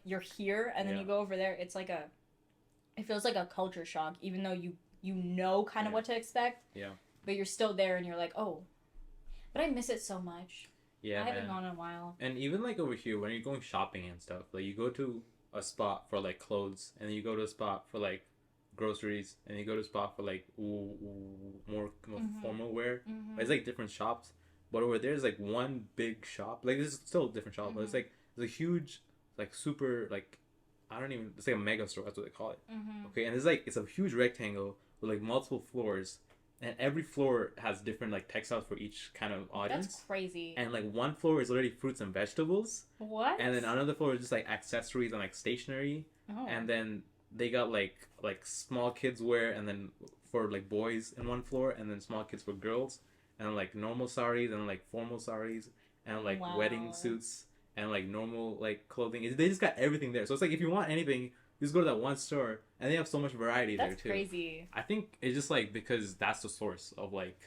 A: you're here and then
B: Yeah.
A: you go over there, it feels like a culture shock, even though you know kind of
B: Yeah.
A: what to expect.
B: Yeah.
A: But you're still there and you're like, oh. But I miss it so much.
B: Yeah,
A: I haven't
B: man.
A: gone in a while.
B: And even like over here, when you're going shopping and stuff, like you go to a spot for like clothes, and then you go to a spot for like groceries, and you go to a spot for like more formal wear.
A: Mm-hmm.
B: It's like different shops, but over there's like one big shop. Like this is still a different shop, but it's like it's a huge, like super like it's like a mega store. That's what they call it.
A: Mm-hmm.
B: Okay, and it's a huge rectangle with like multiple floors, and every floor has different like textiles for each kind of audience.
A: That's crazy.
B: And like one floor is literally fruits and vegetables,
A: What?
B: and then another floor is just like accessories and like stationery,
A: Oh.
B: and then they got like small kids wear, and then for like boys in one floor, and then small kids for girls, and like normal saris and like formal saris, and like wedding
A: Wow.
B: suits and like normal like clothing. They just got everything there. So it's like if you want anything, you just go to that one store, and they have so much variety there
A: That's
B: too.
A: crazy.
B: I think it's just like because that's the source of like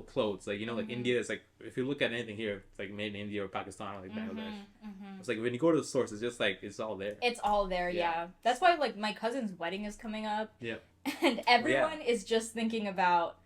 B: clothes. Like, you know, like
A: Mhm.
B: India is like, if you look at anything here, it's like made in India or Pakistan or like Bangladesh.
A: Mhm.
B: It's like when you go to the source, it's just like it's all there.
A: It's all there,
B: Yeah.
A: yeah. That's why, like, my cousin's wedding is coming up.
B: Yeah.
A: And everyone is just thinking about,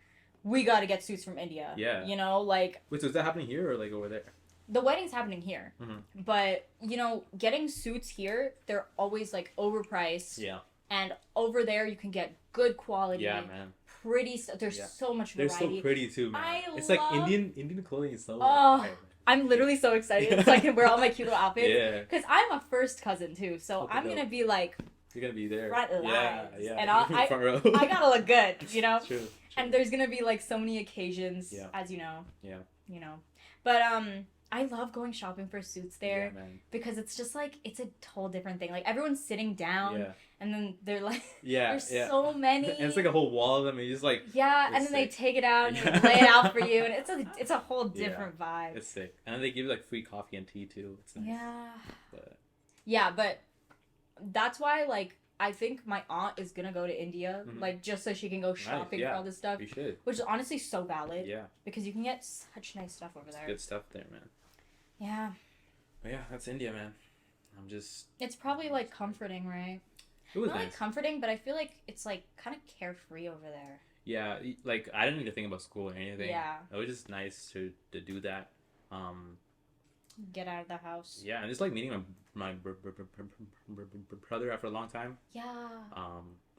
A: we got to get suits from India.
B: Yeah.
A: You know, like,
B: Wait, so is that happening here or like over there?
A: the wedding's happening here.
B: Mhm.
A: But, you know, getting suits here, they're always, like, overpriced.
B: Yeah.
A: And over there, you can get good quality.
B: Yeah, man.
A: Pretty stuff. There's
B: Yeah.
A: so much
B: They're
A: variety.
B: so pretty too, man.
A: I
B: It's like
A: love-
B: Indian clothing is so.
A: Oh,
B: like,
A: I'm literally so excited so I can wear all my cute little outfits.
B: yeah.
A: Because I'm a first cousin, too. So
B: Okay,
A: I'm
B: dope.
A: going to be, like,
B: You're gonna be there.
A: front
B: Yeah,
A: lines.
B: yeah.
A: And I
B: Front row.
A: gotta look good, you know?
B: True.
A: And there's gonna be like so many occasions,
B: Yeah.
A: as you know.
B: Yeah.
A: You know. But I love going shopping for suits there
B: Yeah, man.
A: because it's just like it's a whole different thing. Like everyone's sitting down
B: Yeah.
A: and then they're like
B: Yeah.
A: there's
B: yeah.
A: so many.
B: And it's like a whole wall of them, and you just like
A: yeah, and
B: it's
A: then they
B: sick.
A: take it out and
B: Yeah.
A: they lay it out for you, and it's a whole
B: Yeah.
A: different vibe.
B: it's sick. And then they give you like free coffee and tea too. It's nice.
A: Yeah.
B: But
A: Yeah, but that's why like I think my aunt is gonna go to India,
B: Mhm.
A: like just so she can go shopping
B: yeah.
A: for all this stuff,
B: you should.
A: which is honestly so valid
B: Yeah.
A: because you can get such nice stuff over there.
B: Good stuff there, man.
A: Yeah,
B: But yeah, that's India, man. I'm just.
A: it's probably like comforting, right?
B: It was
A: Not
B: nice.
A: like comforting, but I feel like it's like kind of carefree over there.
B: Yeah, like I didn't need to think about school or anything.
A: Yeah,
B: It was just nice to do that.
A: get out of the house.
B: Yeah, and just like meeting my brother after a long time.
A: Yeah.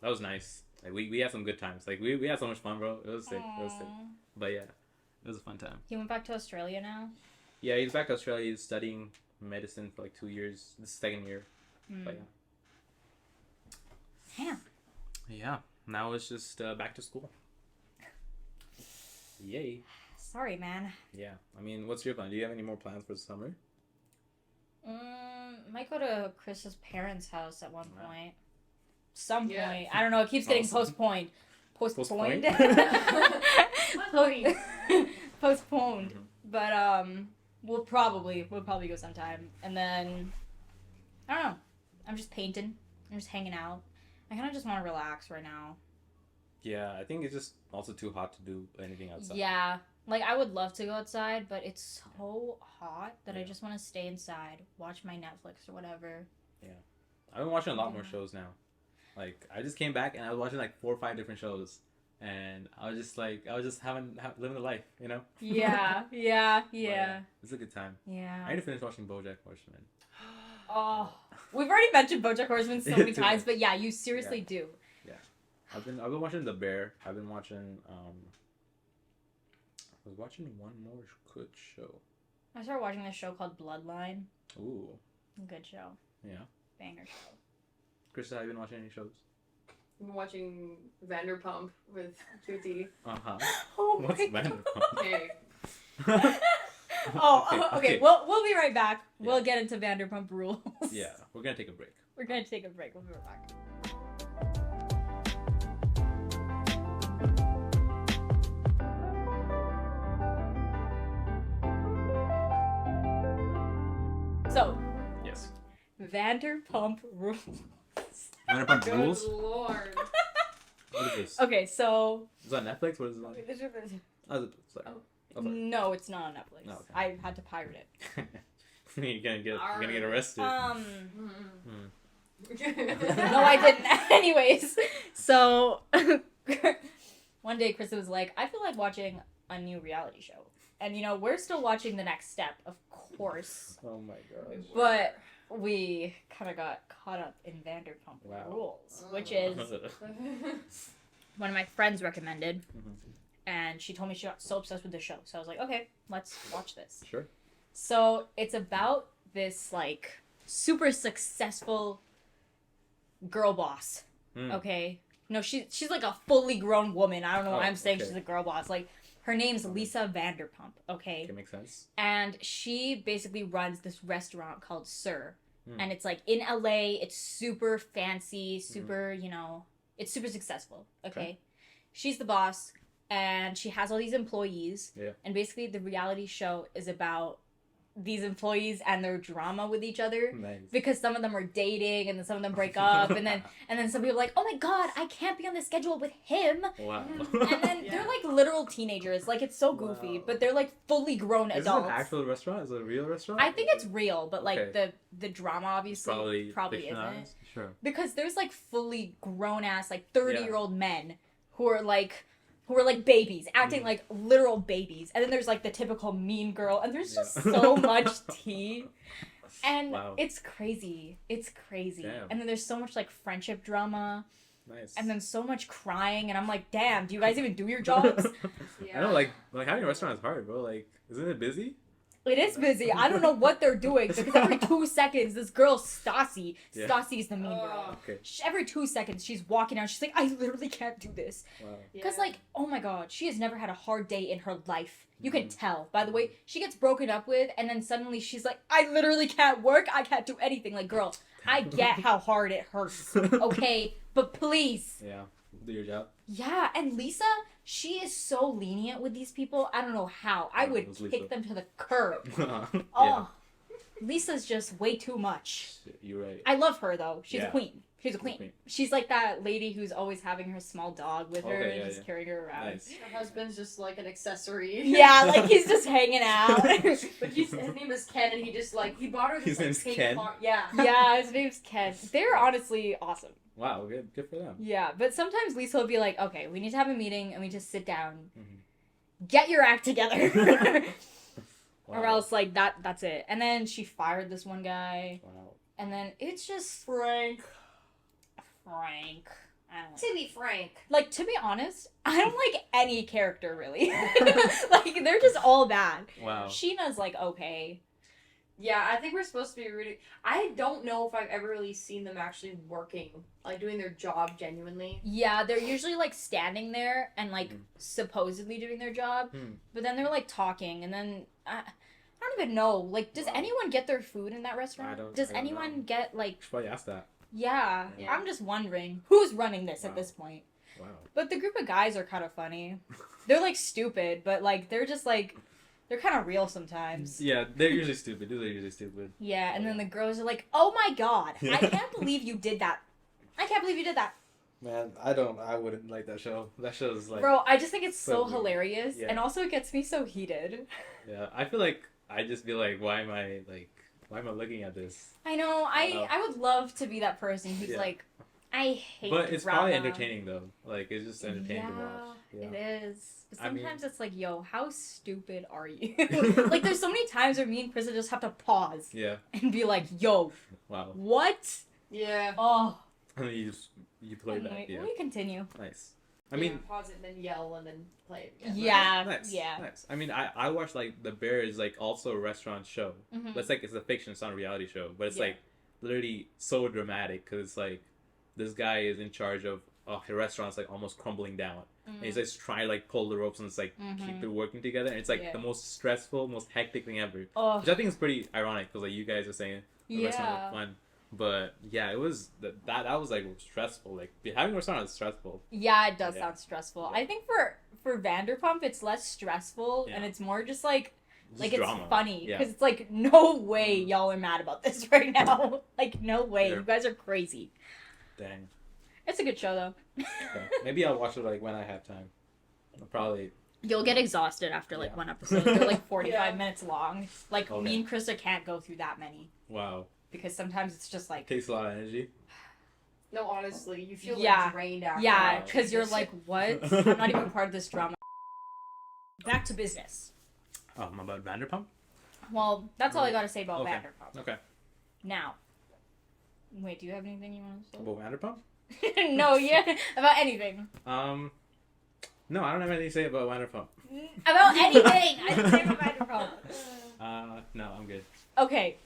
B: That was nice. Like we had some good times. Like we had so much fun, bro. It was sick. It was sick.
A: Aw.
B: But yeah, it was a fun time.
A: He went back to Australia now.
B: Yeah, he's back to Australia. He's studying medicine for like 2 years. This is second year.
A: Mm.
B: But
A: Damn.
B: yeah, now it's just back to school. Yay.
A: Sorry, man.
B: Yeah. I mean, what's your plan? Do you have any more plans for the summer?
A: Might go to Chris's parents' house at one
B: Wow.
A: point. Some
C: Yeah.
A: point. I don't know. It keeps getting
B: Awesome.
A: postponed. Postponed.
C: Postponed.
A: Postponed.
B: Mhm.
A: But we'll probably go sometime, and then I don't know. I'm just painting. I'm just hanging out. I kind of just want to relax right now.
B: Yeah, I think it's just also too hot to do anything outside.
A: Yeah, like I would love to go outside, but it's so hot that I
B: Yeah.
A: just want to stay inside, watch my Netflix or whatever.
B: I've been watching a lot more
A: Yeah.
B: shows now. Like I just came back and I was watching like 4 or 5 different shows, and I was just living the life, you know.
A: Yeah,
B: But, it's a good time.
A: yeah.
B: I need to finish watching BoJack Horseman.
A: Oh, we've already mentioned BoJack Horseman so many
B: Too
A: times,
B: much.
A: but yeah, you seriously do.
B: I've been watching The Bear. I've been watching I was watching one more good show.
A: I started watching this show called Bloodline.
B: Ooh,
A: Good show.
B: yeah.
A: Banger show.
B: Krista, have you been watching any shows?
C: I've been watching Vanderpump with Kirti.
B: Uh-huh.
A: Oh
B: What's
A: my God.
B: Vanderpump?
C: Hey.
A: Okay. We'll be right back.
B: Yeah.
A: We'll get into Vanderpump Rules.
B: Yeah, we're gonna take a break.
A: We're gonna take a break. We'll be right back. So,
B: Yes.
A: Vanderpump Rules.
B: Vanderpump
C: Good
B: Rules?
C: Lord.
B: What is this?
A: Okay, so
B: Is that Netflix? What is it on? Oh, sorry.
C: Oh.
B: Oh, sorry.
A: no, it's not on Netflix.
B: No, okay.
A: I had to pirate it.
B: you're gonna get arrested.
C: Mm.
A: No, I didn't. Anyways, so one day Krista was like, I feel like watching a new reality show. And you know, we're still watching The Next Step, of course.
B: Oh my gosh.
A: But we kind of got caught up in Vanderpump
B: Wow.
A: Rules, which is one of my friends recommended.
B: Mhm.
A: And she told me she got so obsessed with the show. So I was like, okay, let's watch this.
B: Sure.
A: So it's about this like super successful girl boss.
B: Mm.
A: Okay. No, she's like a fully grown woman. I don't know why
B: Oh,
A: I'm saying
B: okay.
A: she's a girl boss. Like her name's Lisa Vanderpump. Okay.
B: Okay, makes sense.
A: And she basically runs this restaurant called Sir.
B: Mm.
A: And it's like in LA. It's super fancy, super, you know, it's super successful. Okay. She's the boss and she has all these employees.
B: Yeah.
A: And basically the reality show is about these employees and their drama with each other.
B: Nice.
A: Because some of them are dating and then some of them break up and then some people are like, oh my god, I can't be on the schedule with him.
B: Wow.
A: And then they're like literal teenagers. Like it's so goofy,
B: Wow.
A: but they're like fully grown
B: Is
A: adults.
B: it an actual restaurant? Is it a real restaurant?
A: I think it's real, but like
B: Okay.
A: the drama obviously probably isn't.
B: fictionalized? Sure.
A: Because there's like fully grown ass like 30-year-old
B: Yeah.
A: men who are like babies, acting
B: Mhm.
A: like literal babies. And then there's like the typical mean girl, and there's just
B: Yeah.
A: so much tea. And
B: Wow.
A: it's crazy. It's crazy.
B: Damn.
A: And then there's so much like friendship drama,
B: Nice.
A: and then so much crying, and I'm like, damn, do you guys even do your jobs?
B: I know, like having a restaurant is hard, bro. Like, isn't it busy?
A: It is busy. I don't know what they're doing because every 2 seconds, this girl Stassi,
B: Yeah.
A: Stassi's the mean girl.
B: Okay.
A: Every 2 seconds, she's walking out. She's like, I literally can't do this.
B: Wow.
A: Because, like, oh my god, she has never had a hard day in her life. You can
B: Mhm.
A: tell. By the way, she gets broken up with, and then suddenly she's like, I literally can't work. I can't do anything. Like, girl, I get how hard it hurts. Okay? But please.
B: Yeah. Do your job.
A: Yeah, and Lisa, she is so lenient with these people. I don't know how. I
B: Oh,
A: would
B: it was Lisa.
A: kick them to the curb.
B: Yeah.
A: Oh, Lisa's just way too much.
B: Shit, you're right.
A: I love her, though. She's a
B: Yeah.
A: queen. She's a
B: She's a
A: queen.
B: queen.
A: She's like that lady who's always having her small dog with her
B: Okay,
A: and
B: yeah,
A: just
B: yeah.
A: carrying her around.
B: Nice.
C: Her husband's just like an accessory.
A: Yeah, like he's just hanging out.
C: But his name is Ken, and he just like he bought her this
B: His
C: like
B: name's
C: pink
B: Ken?
C: car- Yeah.
A: Yeah, his name's Ken. They're honestly awesome.
B: Wow. Good. Good for them.
A: Yeah, but sometimes Lisa will be like, okay, we need to have a meeting and we just sit down.
B: Mhm.
A: Get your act together. Or
B: Wow.
A: else, like, that's it. And then she fired this one guy.
B: Wow.
A: And then it's just
C: Frank.
A: Frank. I don't know.
C: To be frank.
A: Like, to be honest, I don't like any character, really. Like, they're just all bad.
B: Wow.
A: Sheena's, like, okay.
C: Yeah, I think we're supposed to be rooting. I don't know if I've ever really seen them actually working, like doing their job genuinely.
A: Yeah, they're usually, like, standing there and, like,
B: Mhm.
A: supposedly doing their job.
B: Hmm.
A: But then they're, like, talking. And then, I don't even know. Like, does
B: Wow.
A: anyone get their food in that restaurant? Does
B: I don't
A: anyone
B: know.
A: get, like...
B: Should probably ask that.
A: Yeah,
C: Yeah.
A: I'm just wondering. Who's running this at
B: Wow.
A: this point?
B: Wow.
A: But the group of guys are kind of funny. They're, like, stupid, but, like, they're just, like... They're kind of real sometimes.
B: Yeah, they're usually stupid. Dudes are usually stupid.
A: Yeah, and then the girls are like, oh my god, I can't believe you did that. I can't believe you did that.
B: Man, I wouldn't like that show. That show is like.
A: Bro, I just think it's so
B: so weird.
A: hilarious,
B: Yeah.
A: and also it gets me so heated.
B: Yeah, I feel like I just feel like, why am I looking at this?
A: I know,
B: know.
A: I would love to be that person who's
B: Yeah.
A: like, I hate
B: But it's
A: drama.
B: probably entertaining though. Like it's just entertaining to
A: Yeah,
B: watch. Yeah.
A: it is. But
B: I mean-
A: sometimes it's like, yo, how stupid are you? Like, there's so many times where me and Krista just have to pause
B: Yeah.
A: and be like, yo,
B: Wow.
A: what?
C: Yeah.
A: Oh,
B: And then you play that.
A: anyway,
B: Yeah.
A: we continue.
B: Nice. I mean.
C: pause it and then yell and then play it again.
A: Yeah,
B: Nice.
A: yeah.
B: Nice. I mean, I watched like The Bear is like also a restaurant show.
A: Mhm.
B: But it's a fiction. It's not a reality show. But it's
A: Yeah.
B: like literally so dramatic because it's like this guy is in charge of a restaurant's like almost crumbling down. And he's just trying to like pull the ropes and it's like keep it working together. And it's like
A: Yeah.
B: the most stressful, most hectic thing ever.
A: Oh,
B: Which I think is pretty ironic because like you guys are saying the restaurant
A: yeah.
B: was fun. But yeah, it was that was like stressful. Like having a restaurant is stressful.
A: Yeah, it does
B: Yeah.
A: sound stressful.
B: Yeah.
A: I think for Vanderpump, it's less stressful and
B: Yeah.
A: it's more just like
B: Just
A: like it's
B: drama.
A: funny
B: Yeah.
A: because it's like no way y'all are mad about this right now. Like no way,
B: Yeah.
A: you guys are crazy.
B: Dang.
A: It's a good show though.
B: Okay. Maybe I'll watch it like when I have time. I'll probably.
A: You'll get exhausted after like
B: Yeah.
A: one episode. They're like 45
C: Yeah.
A: minutes long. Like
B: Okay.
A: me and Krista can't go through that many
B: Wow.
A: because sometimes it's just like
B: Takes a lot of energy.
C: No, honestly, you feel
A: Yeah.
C: like drained after.
A: yeah,
B: Wow.
A: because you're like what? I'm not even part of this drama. Back to business.
B: About Vanderpump.
A: Well, that's all I got to say about
B: Okay.
A: Vanderpump.
B: Okay.
A: Now, wait, do you have anything you want to
B: About Vanderpump.
A: say? No, yeah, about anything.
B: No, I don't have anything to say about Vanderpump.
A: About anything! I didn't say about Vanderpump.
B: No, I'm good.
A: Okay.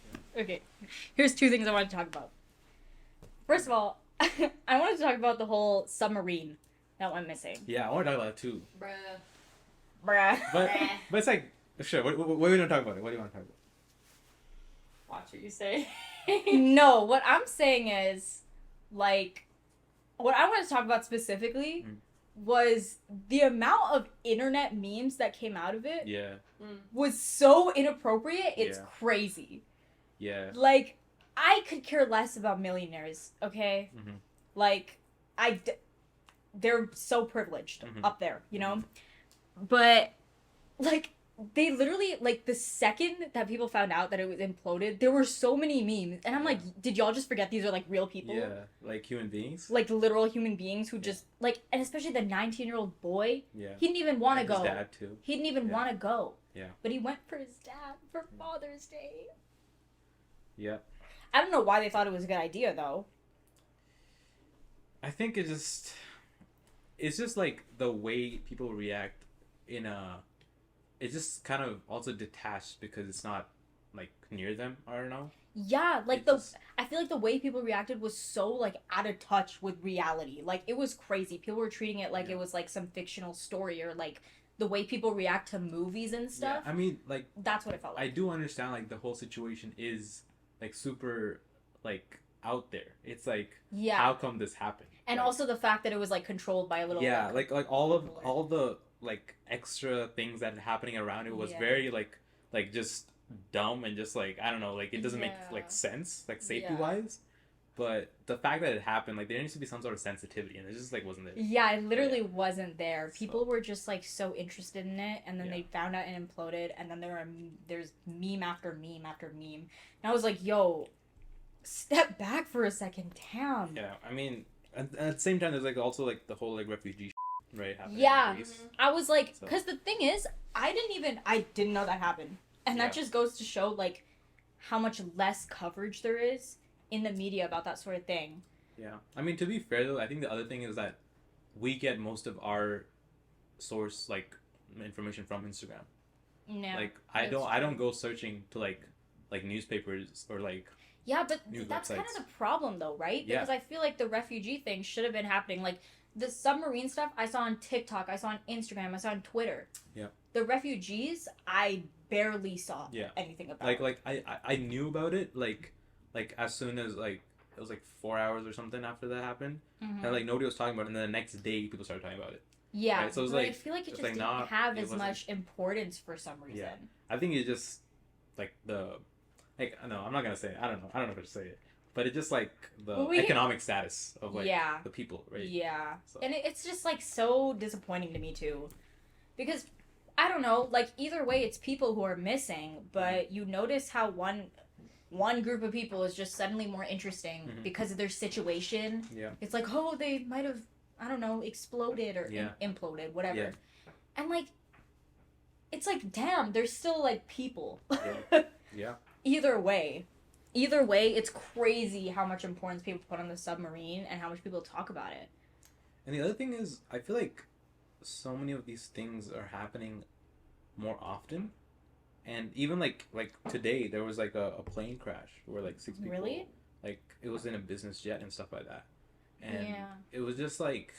A: Here's two things I want to talk about. First of all, I wanted to talk about the whole submarine that went missing.
B: Yeah, I want to talk about it too.
C: Bruh.
A: Bruh.
B: But it's like sure. What are we gonna talk about? What do you want to talk about?
C: Watch what you say.
A: No, what I'm saying is, like, what I want to talk about specifically was the amount of internet memes that came out of it
B: Yeah.
A: was so inappropriate. It's
B: Yeah.
A: crazy.
B: Yeah.
A: Like, I could care less about millionaires, okay?
B: Mhm.
A: Like, they're so privileged
B: Mhm.
A: up there, you know? But, like, they literally, like, the second that people found out that it was imploded, there were so many memes. And I'm like, did y'all just forget these are, like, real people?
B: Yeah. Like human beings.
A: Like, literal human beings who just, like, and especially the 19-year-old boy,
B: Yeah.
A: he didn't even want to
B: And
A: go.
B: his dad too.
A: He didn't even
B: Yeah.
A: want to go.
B: Yeah.
A: But he went for his dad for Father's Day.
B: Yeah.
A: I don't know why they thought it was a good idea, though.
B: I think it's just like the way people react it's just kind of also detached because it's not like near them. I don't know.
A: Yeah, like
B: It's
A: I feel like the way people reacted was so like out of touch with reality. Like it was crazy. People were treating it like it was like some fictional story or like the way people react to movies and stuff.
B: Yeah, I mean, like
A: That's what it felt like.
B: I do understand like the whole situation is like super like out there. It's like
A: Yeah.
B: how come this happened?
A: And
B: Like,
A: also the fact that it was like controlled by a little
B: yeah, like all
A: controller.
B: the like extra things that are happening around it was
A: Yeah.
B: very like just dumb and just like I don't know, like it doesn't make
A: Yeah.
B: like sense like safety
A: Yeah.
B: wise. But the fact that it happened, like there needs to be some sort of sensitivity, and it just like wasn't there.
A: Yeah, it literally wasn't there. People were just like so interested in it, and then
B: Yeah.
A: they found out it imploded, and then there's meme after meme after meme, and I was like, "Yo, step back for a second, damn."
B: Yeah, I mean, at the same time, there's like also like the whole like refugee right happening.
A: Yeah.
B: In Greece.
A: I was like,
B: So-
A: because the thing is, I didn't know that happened, and that
B: Yeah.
A: just goes to show like how much less coverage there is in the media about that sort of thing.
B: Yeah, I mean to be fair though, I think the other thing is that we get most of our source like information from Instagram.
A: Yeah.
B: Like I
A: that's
B: don't go searching to like newspapers or like
A: Yeah, but
B: news
A: that's kind of
B: websites.
A: the problem, though, right?
B: Yeah.
A: Because I feel like the refugee thing should have been happening. Like, the submarine stuff I saw on TikTok, I saw on Instagram, I saw on Twitter.
B: Yeah.
A: The refugees, I barely saw
B: Yeah.
A: anything about.
B: like I knew about it like as soon as like it was like 4 hours or something after that happened,
A: Mhm.
B: and like nobody was talking about it, and then the next day people started talking about it.
A: Yeah,
B: Right, so it's
A: but I
B: like-
A: feel like it
B: it's
A: just
B: like
A: didn't
B: not-
A: have
B: it
A: as
B: wasn't-
A: much importance for some reason.
B: Yeah. I think it's just like the like no, I'm not gonna say it. I don't know how to say it, but it's just like the
A: Well, we-
B: economic status of like
A: Yeah.
B: the people, right?
A: Yeah.
B: So-
A: And it's just like so disappointing to me too. Because I don't know, like either way it's people who are missing, but you notice how one group of people is just suddenly more interesting
B: Mhm.
A: because of their situation.
B: Yeah.
A: It's like, "Oh, they might have I don't know, exploded or
B: Yeah.
A: imploded, whatever."
B: Yeah.
A: And like it's like, damn, they're still like people.
B: Yeah. Yeah.
A: Either way, it's crazy how much importance people put on the submarine and how much people talk about it.
B: And the other thing is, I feel like so many of these things are happening more often, and even like today there was like a plane crash where like 6 people,
A: Really?
B: like it was in a business jet and stuff like that, and
A: Yeah.
B: it was just like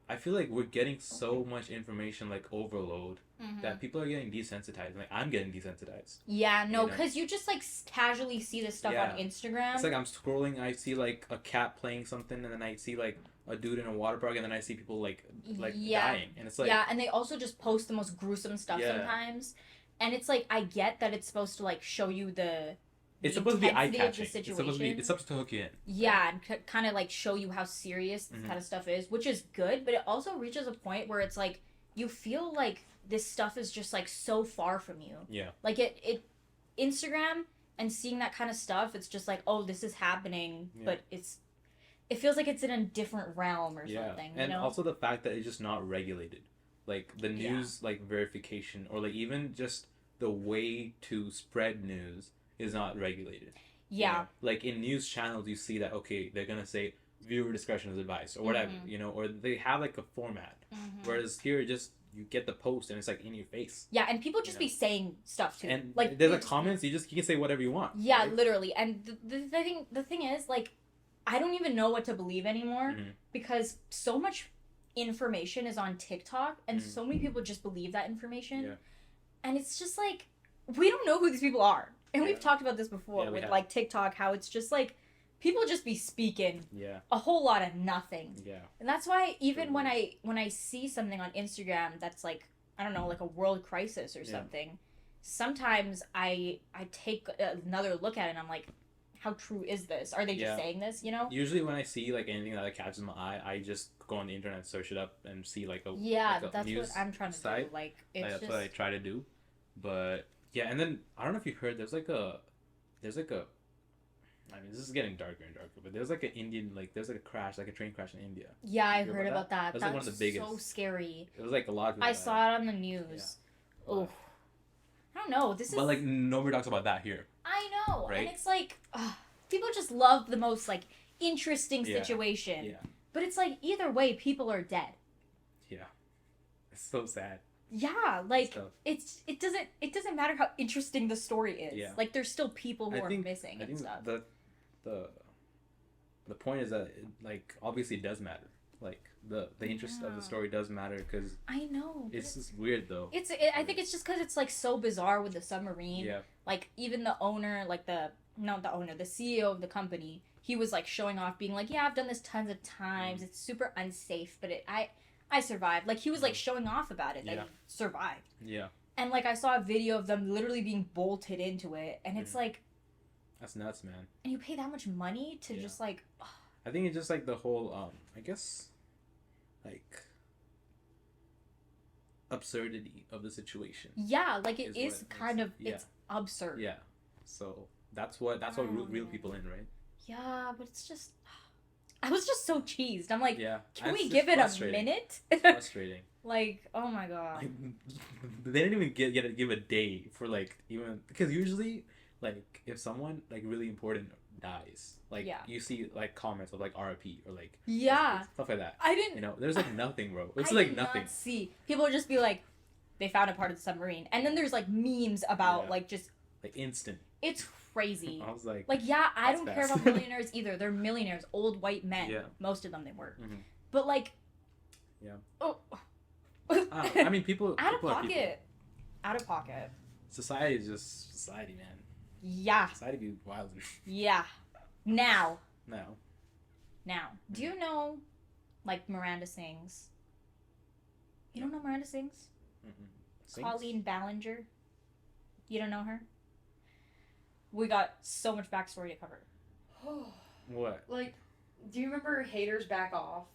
B: I feel like we're getting so much information like overload that people are getting desensitized. Like I'm getting desensitized.
A: Yeah, no,
B: You know?
A: because you just like casually see this stuff
B: Yeah.
A: on Instagram.
B: It's like I'm scrolling, I see like a cat playing something, and then I see like a dude in a water park, and then I see people like
A: Yeah.
B: dying, and it's like
A: yeah, and they also just post the most gruesome stuff
B: Yeah.
A: sometimes. And it's like I get that it's supposed to like show you
B: it's supposed to be eye
A: intensity of the
B: catching. It's supposed to hook you in.
A: yeah, and kind of like show you how serious this
B: Mhm.
A: kind of stuff is, which is good, but it also reaches a point where it's like you feel like this stuff is just like so far from you.
B: Yeah.
A: Like it Instagram and seeing that kind of stuff, it's just like, oh, this is happening,
B: Yeah.
A: but it feels like it's in a different realm or
B: Yeah,
A: something,
B: and
A: you know?
B: also the fact that it's just not regulated, like the
A: Yeah.
B: news like verification or like even just the way to spread news is not regulated. you
A: yeah.
B: know? Like in news channels, you see that okay, they're gonna say viewer discretion is advised or whatever,
A: Mhm.
B: you know, or they have like a format.
A: Mhm.
B: Whereas here, just you get the post and it's like in your face.
A: Yeah, and people just
B: You
A: be saying stuff too.
B: And
A: like
B: there's like
A: it's-
B: comments, you can say whatever you want.
A: Yeah,
B: right?
A: literally. And the thing is, like, I don't even know what to believe anymore
B: Mhm.
A: because so much information is on TikTok and
B: Mhm.
A: so many people just believe that information.
B: Yeah.
A: And it's just like we don't know who these people are. And we've
B: Yeah.
A: talked about this before
B: Yeah, we
A: with
B: have.
A: like TikTok, how it's just like people just be speaking
B: Yeah.
A: a whole lot of nothing.
B: Yeah.
A: And that's why even
B: Totally.
A: when I see something on Instagram that's like, I don't know, like a world crisis or
B: Yeah.
A: something, sometimes I take another look at it and I'm like, how true is this? Are they just
B: Yeah.
A: saying this, you know?
B: Usually when I see like anything that like, catches my eye, I just go on the internet, search it up, and see like a
A: Yeah,
B: like a
A: that's
B: news
A: what I'm trying to
B: site.
A: do. Like, it's
B: That's
A: just...
B: what I try to do. But yeah, and then I don't know if you heard, there's like a I mean, this is getting darker and darker, but there's like an Indian, like there's like a crash, like a train crash in India.
A: Yeah, I
B: You
A: heard about that.
B: That's like one of the biggest.
A: So scary.
B: It was like a lot of people
A: I
B: died.
A: saw it on the news.
B: Yeah.
A: Oh, I don't know. This is...
B: But like nobody talks about that here.
A: I know,
B: Right?
A: and it's like people just love the most like interesting
B: Yeah.
A: situation.
B: Yeah.
A: But it's like either way, people are dead.
B: Yeah. It's so sad.
A: Yeah, like
B: So,
A: it doesn't matter how interesting the story is.
B: Yeah.
A: Like there's still people who
B: I
A: are
B: think-
A: missing
B: I
A: and
B: think
A: stuff.
B: the point is that it, like obviously it does matter. Like the interest of
A: Yeah.
B: the story does matter because
A: I know. but
B: it's just weird though.
A: I think it's just because it's like so bizarre with the submarine.
B: Yeah.
A: Like even the owner, like the CEO of the company, he was like showing off, being like, "Yeah, I've done this tons of times. It's super unsafe, but I survived." Like he was like showing off about it that
B: Yeah.
A: he survived.
B: Yeah.
A: And like I saw a video of them literally being bolted into it, and it's like,
B: That's nuts, man.
A: and you pay that much money to
B: Yeah.
A: just like,
B: I think it's just like the whole I guess like absurdity of the situation.
A: yeah, like it
B: Is
A: is
B: what it
A: kind
B: is.
A: of
B: Yeah.
A: it's absurd.
B: Yeah. So that's what real people in, right?
A: Yeah, but it's just, I was just so cheesed. I'm like,
B: Yeah.
A: can
B: It's
A: we
B: just
A: give it a
B: frustrating.
A: minute?
B: It's frustrating.
A: Like, oh my god.
B: Like, they didn't even give a day for like even because usually like if someone like really important dies, like
A: Yeah.
B: you see like comments of like RIP or like
A: Yeah.
B: stuff like that.
A: I didn't.
B: You know, there's like nothing, bro. It's
A: I
B: like
A: did
B: nothing.
A: Not see people would just be like, they found a part of the submarine, and then there's like memes about
B: Yeah.
A: like just
B: Like instant.
A: it's crazy.
B: I was like,
A: Like yeah, I
B: That's
A: don't care
B: fast.
A: about millionaires either. They're millionaires, old white men.
B: Yeah.
A: Most of them they were.
B: Mhm.
A: But like,
B: Yeah.
A: Oh.
B: I mean, people
A: out of
B: people are people.
A: pocket. Out of pocket.
B: Society is just society, man.
A: Yeah.
B: Society be wild
A: Yeah. Now.
B: now.
A: Do you know, like Miranda sings? You don't know Miranda sings?
B: Sings?
A: Colleen Ballinger. You don't know her? We got so much backstory to cover.
B: What?
C: Like, do you remember Haters Back Off?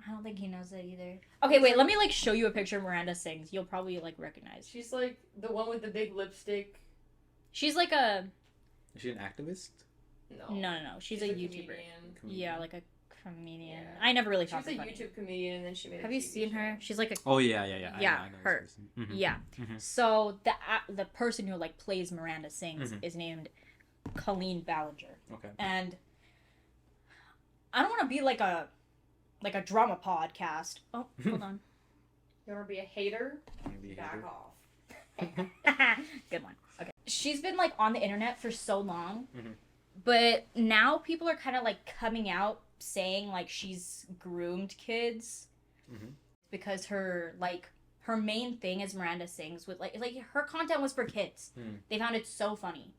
A: I don't think he knows that either. Okay, wait, let me like show you a picture of Miranda sings. You'll probably like recognize.
C: She's like the one with the big lipstick.
A: She's like a
B: Is she an activist?
A: no. She's a YouTuber.
C: comedian.
A: Yeah, like a comedian.
C: Yeah.
A: I never really
C: She
A: found
C: was a
A: her funny.
C: YouTube comedian, and then she made.
A: Have
C: a
A: you
C: TV
A: seen her?
C: show.
A: She's like a
B: Oh yeah.
A: Yeah,
B: I know this
A: her.
B: person. Mhm.
A: yeah.
B: Mhm.
A: So the person who like plays Miranda sings
B: Mhm.
A: is named Colleen Ballinger.
B: Okay.
A: And I don't want to be like a drama podcast. Oh, hold on.
C: You want to be a hater?
B: Maybe
C: Back
B: hater.
C: off.
A: Good one. Okay. She's been like on the internet for so long,
B: Mhm.
A: but now people are kind of like coming out saying like she's groomed kids
B: Mhm.
A: because her main thing is Miranda sings with like her content was for kids. They found it so funny,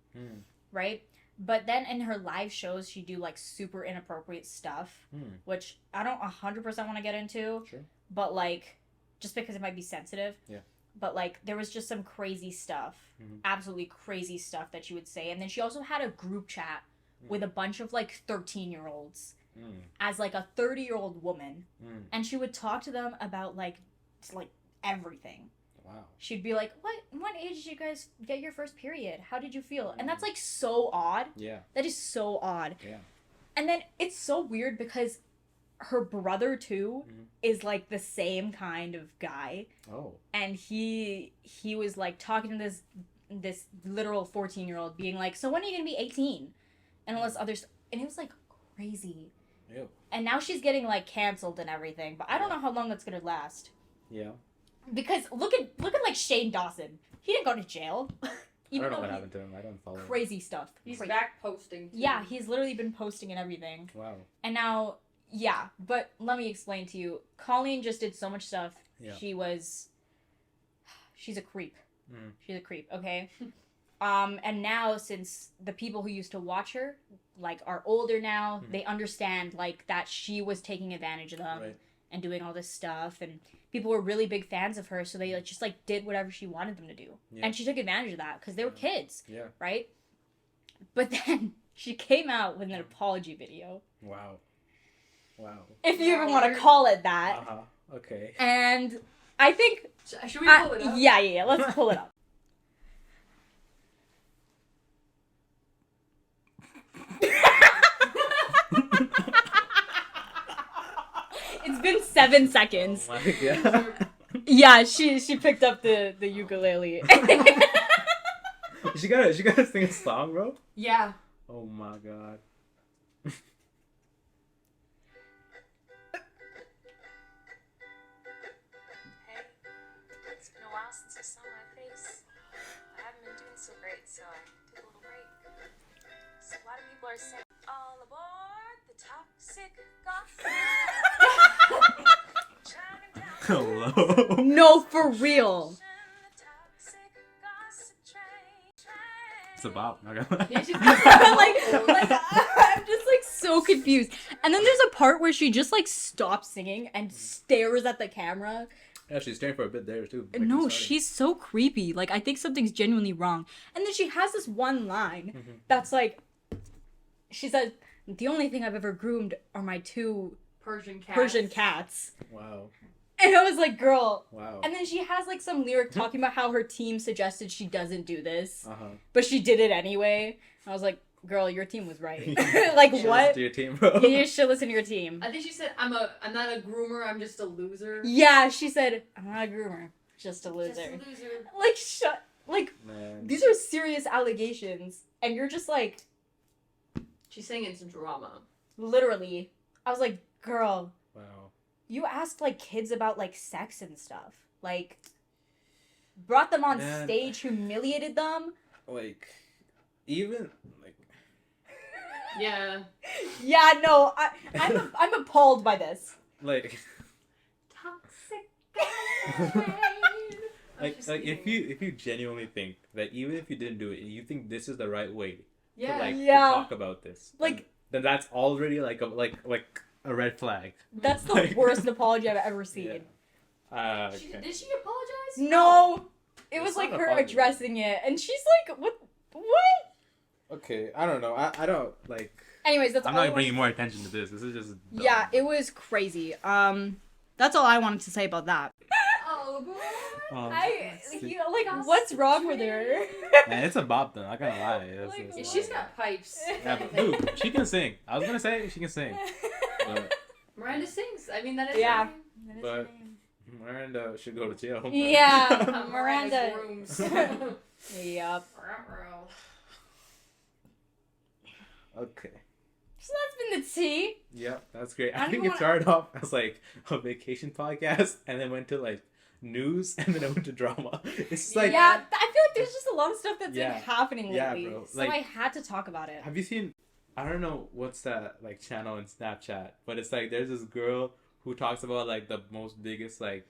A: right? But then in her live shows, she'd do like super inappropriate stuff, which I don't 100% want to get into.
B: Sure.
A: But like, just because it might be sensitive.
B: Yeah.
A: But like, there was just some crazy stuff, absolutely crazy stuff that she would say. And then she also had a group chat with a bunch of like 13-year-olds as like a 30-year-old woman. And she would talk to them about like everything.
B: Wow.
A: She'd be like, what age did you guys get your first period? How did you feel? And that's like so odd.
B: Yeah.
A: That is so odd.
B: Yeah.
A: And then it's so weird because her brother too is like the same kind of guy.
B: Oh.
A: And he was like talking to this literal 14-year-old being like, so when are you going to be 18? And all this other stuff. And it was like crazy.
B: Ew.
A: And now she's getting like canceled and everything, but I don't know how long that's going to last.
B: Yeah.
A: Because look at like Shane Dawson. He didn't go to jail.
B: I don't know what happened to him. I don't follow.
A: Crazy stuff.
C: He's
A: Crazy.
C: back posting. Too.
A: Yeah, he's literally been posting and everything.
B: Wow.
A: And now, yeah, but let me explain to you. Colleen just did so much stuff.
B: Yeah.
A: She's a creep. She's a creep, okay? And now, since the people who used to watch her, like, are older now, they understand, like, that she was taking advantage of them and doing all this stuff. And people were really big fans of her, so they like, just, like, did whatever she wanted them to do. Yeah. And she took advantage of that, because they were kids. Yeah. Right? But then she came out with an apology video. Wow. If you even want to call it that.
B: Okay.
A: And I think...
C: Should we pull it up?
A: Yeah. Let's pull it up. It's been 7 seconds.
B: Oh my God.
A: Yeah, she picked up the ukulele.
B: She gotta sing a song, bro?
C: Yeah.
B: Oh my God.
D: It's been a while since I saw my face. I haven't been doing so great, so I took a little break. So a lot of people are saying, all aboard the toxic gossip.
B: Hello?
A: No, for real.
B: It's a bop. Not gonna lie.
A: I'm just like so confused. And then there's a part where she just like stops singing and stares at the camera.
B: Yeah, she's staring for a bit there too.
A: Like, no, she's so creepy. Like, I think something's genuinely wrong. And then she has this one line that's like, she says, the only thing I've ever groomed are my 2 Persian cats.
B: Wow.
A: And I was like, girl.
B: Wow.
A: And then she has like some lyric talking about how her team suggested she doesn't do this. But she did it anyway. I was like, girl, your team was right. Like,
B: you
A: what?
B: Listen to your team, bro.
A: You should listen to your team.
C: I think she said, I'm not a groomer, I'm just a loser.
A: Yeah, she said, I'm not a groomer, just a loser.
C: Just a loser.
A: Like, shut. Like,
B: Man.
A: These are serious allegations. And you're just like...
C: She's saying it's drama.
A: Literally. I was like, girl.
B: Wow.
A: You asked, like, kids about, like, sex and stuff. Like, brought them on stage, humiliated them.
B: Like, even, like...
C: Yeah.
A: Yeah, no, I'm appalled by this.
B: Like...
C: Toxic.
B: like if you genuinely think that even if you didn't do it, you think this is the right way to talk about this.
A: Like...
B: Then that's already, like, a red flag.
A: That's the worst apology I've ever seen.
B: Yeah. Okay.
C: Did she apologize?
A: No! It was
B: It's
A: like
B: not
A: her
B: apology.
A: addressing it, and she's like, what?
B: Okay, I don't know. I don't, like...
A: Anyways, that's
B: I'm
A: all
B: not bringing more attention to this. This is just dumb.
A: Yeah, it was crazy. That's all I wanted to say about that.
C: Oh, boy.
A: What's wrong with her?
B: Man, it's a bop though, not gonna lie.
C: She's got pipes.
B: Yeah, but dude, she can sing. I was gonna say she can sing. But,
C: Miranda sings. I mean, that is
A: Yeah.
C: her name.
B: but Miranda should go to jail.
A: Yeah, Miranda.
C: Grooms.
A: Yep.
B: Okay.
A: So that's been the tea.
B: Yep, that's great.
A: I
B: I think
A: don't
B: it started off as like a vacation podcast and then went to like news and then it went to drama. It's like
A: I feel like there's just a lot of stuff that's
B: Yeah.
A: been happening
B: Yeah,
A: lately.
B: bro.
A: So
B: Like-
A: I had to talk about it.
B: have you seen I don't know what's that like channel in Snapchat, but it's like there's this girl who talks about like the most biggest like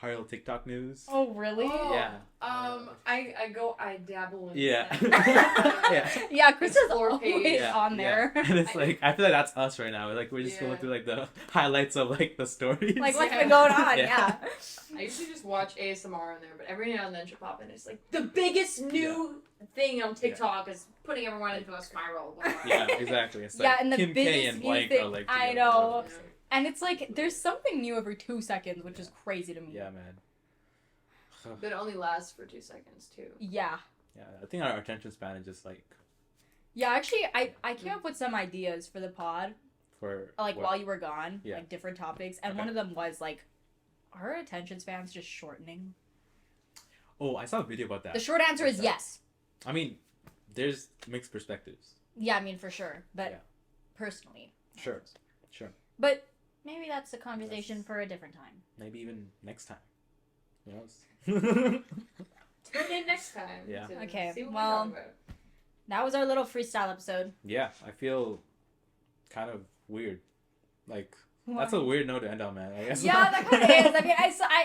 B: viral TikTok news.
A: Oh, really?
C: Oh,
B: Yeah.
C: I dabble in
B: Yeah.
C: that.
B: Yeah.
A: Yeah, Chris is
C: Explore page.
A: always
B: Yeah,
A: on there.
B: And it's like I feel like that's us right now. Like we're just going through like the highlights of like the stories.
A: Like, what's
C: Yeah.
A: been going on?
B: Yeah.
A: Yeah.
C: I usually just watch ASMR on there, but every now and then she'll pop in. It's like the biggest new thing on TikTok is putting everyone into a spiral.
B: Yeah, exactly. It's like
A: Yeah, and the
B: Kim K
A: biggest
B: and
A: view
B: Blank
A: thing-
B: are like
A: I
B: together.
A: know. And it's like, there's something new every 2 seconds, which is crazy to me.
B: Yeah, man.
C: But it only lasts for 2 seconds too.
A: Yeah.
B: Yeah, I think our attention span is just like
A: Yeah, actually, I came up with some ideas for the pod,
B: for
A: like,
B: what?
A: while you were gone.
B: Yeah.
A: Like, different topics. And
B: Okay.
A: one of them was, like, are attention spans just shortening?
B: Oh, I saw a video about that.
A: The short answer is yes.
B: I mean, there's mixed perspectives.
A: Yeah, I mean, for sure. But
B: Yeah. personally.
A: Sure.
B: Sure.
A: But maybe that's a conversation for a different time.
B: Maybe even next time. Who knows?
C: Tune in next time.
B: Yeah.
C: to
A: Okay,
C: see what
A: well-
C: we're talking about.
A: That was our little freestyle episode.
B: Yeah, I feel kind of weird. Like, that's a weird note to end on, man. I guess.
A: Yeah, that kind of is. I mean,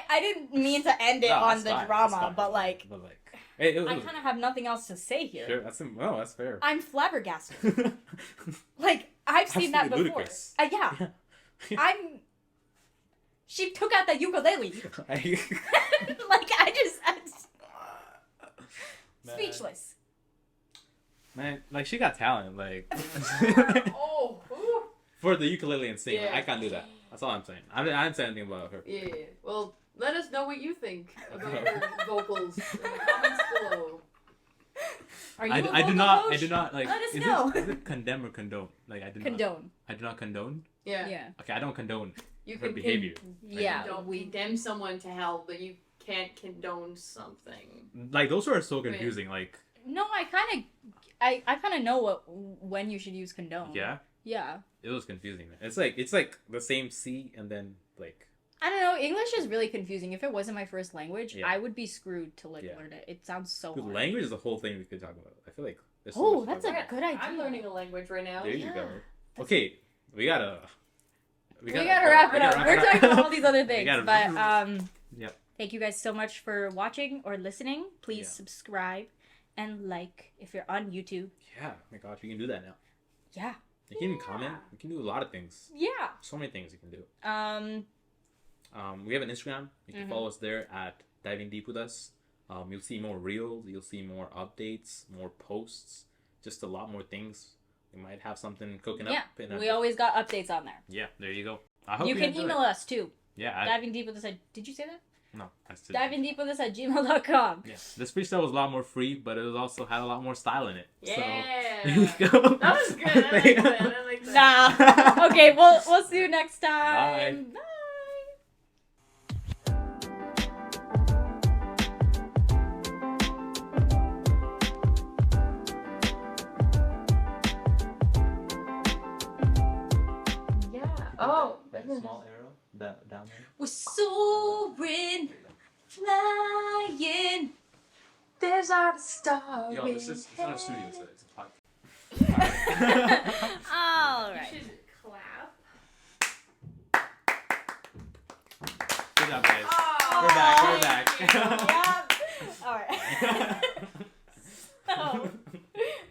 A: I didn't mean to end it
B: No,
A: on
B: it's
A: the
B: fine, it's
A: drama,
B: fine,
A: but like,
B: But like,
A: I kind of have nothing else to say here.
B: Sure, that's fair.
A: I'm flabbergasted. Like, I've seen that before.
B: Ludicrous.
A: Yeah. She took out the ukulele. Like, I just speechless.
B: Man, like, she got talent, like.
C: Oh. Ooh.
B: For the ukulele and singing,
C: Yeah.
B: I can't do that. That's all I'm saying. I didn't say anything about her.
C: Yeah. Well, let us know what you think about her vocals in the comments below.
A: Are you
B: I
A: a
B: do
A: vocal
B: not.
A: coach?
B: I do not like.
A: Let us
B: is
A: know.
B: Is it condemn or condone? Like I do not.
A: Condone.
B: I do not condone.
C: Yeah.
A: Yeah.
B: Okay, I don't condone
C: You
B: her
C: can
B: behavior.
A: Yeah.
C: don't condemn someone to hell, but you can't condone something.
B: Like those are so confusing. Like
A: No, I kind of know when you should use condone.
B: yeah,
A: Yeah.
B: it was confusing. It's like the same C and then like
A: I don't know. English is really confusing. If it wasn't my first language,
B: Yeah.
A: I would be screwed to like
B: Yeah.
A: learn it. It sounds so
B: dude,
A: hard.
B: language is a whole thing we could talk about. I feel like there's so
A: Oh,
B: much
A: that's
B: to
A: a
B: talk
A: good idea.
C: I'm learning a language right now.
B: about. There you
A: Yeah.
B: go. Okay, we gotta
A: wrap it up. We're talking about all these other things,
B: gotta-
A: but
B: Yep.
A: thank you guys so much for watching or listening. Please
B: Yeah.
A: subscribe and like if you're on YouTube.
B: Yeah, oh my gosh, you can do that now.
A: Yeah.
B: You can even comment. You can do a lot of things.
A: Yeah.
B: So many things you can do.
A: Um
B: We have an Instagram. You can
A: Mhm.
B: follow us there at Diving Deep with Us. You'll see more reels. You'll see more updates, more posts, just a lot more things. We might have something cooking
A: yeah.
B: up. In
A: We always got updates on there.
B: Yeah, there you go. I hope
A: You can
B: enjoy
A: email
B: it.
A: us too.
B: Yeah,
A: Diving deep with us at did you say that?
B: no, that's it.
A: divingdeepwithus@gmail.com.
B: Yeah, this freestyle was a lot more free, but it was also had a lot more style in it.
C: Yeah.
B: So, there you go.
C: That was good. I like that. I like that.
A: Nah. Okay, we'll see you next time.
B: Bye.
A: Bye.
C: Yeah. Oh.
B: Small arrow down there.
A: We're soaring, flying.
C: There's our star.
B: Yo, it's not a studio, it's a podcast.
A: All
C: You
A: right.
C: should clap.
B: Good job, guys.
C: Oh,
B: We're back.
A: Yep. All right. So,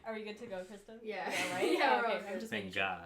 A: are we good to go, Kristen?
C: Yeah.
A: Yeah, right?
C: Yeah,
A: okay.
C: we're all
A: I'm
C: good.
A: just
B: Thank
A: making sure.
B: God.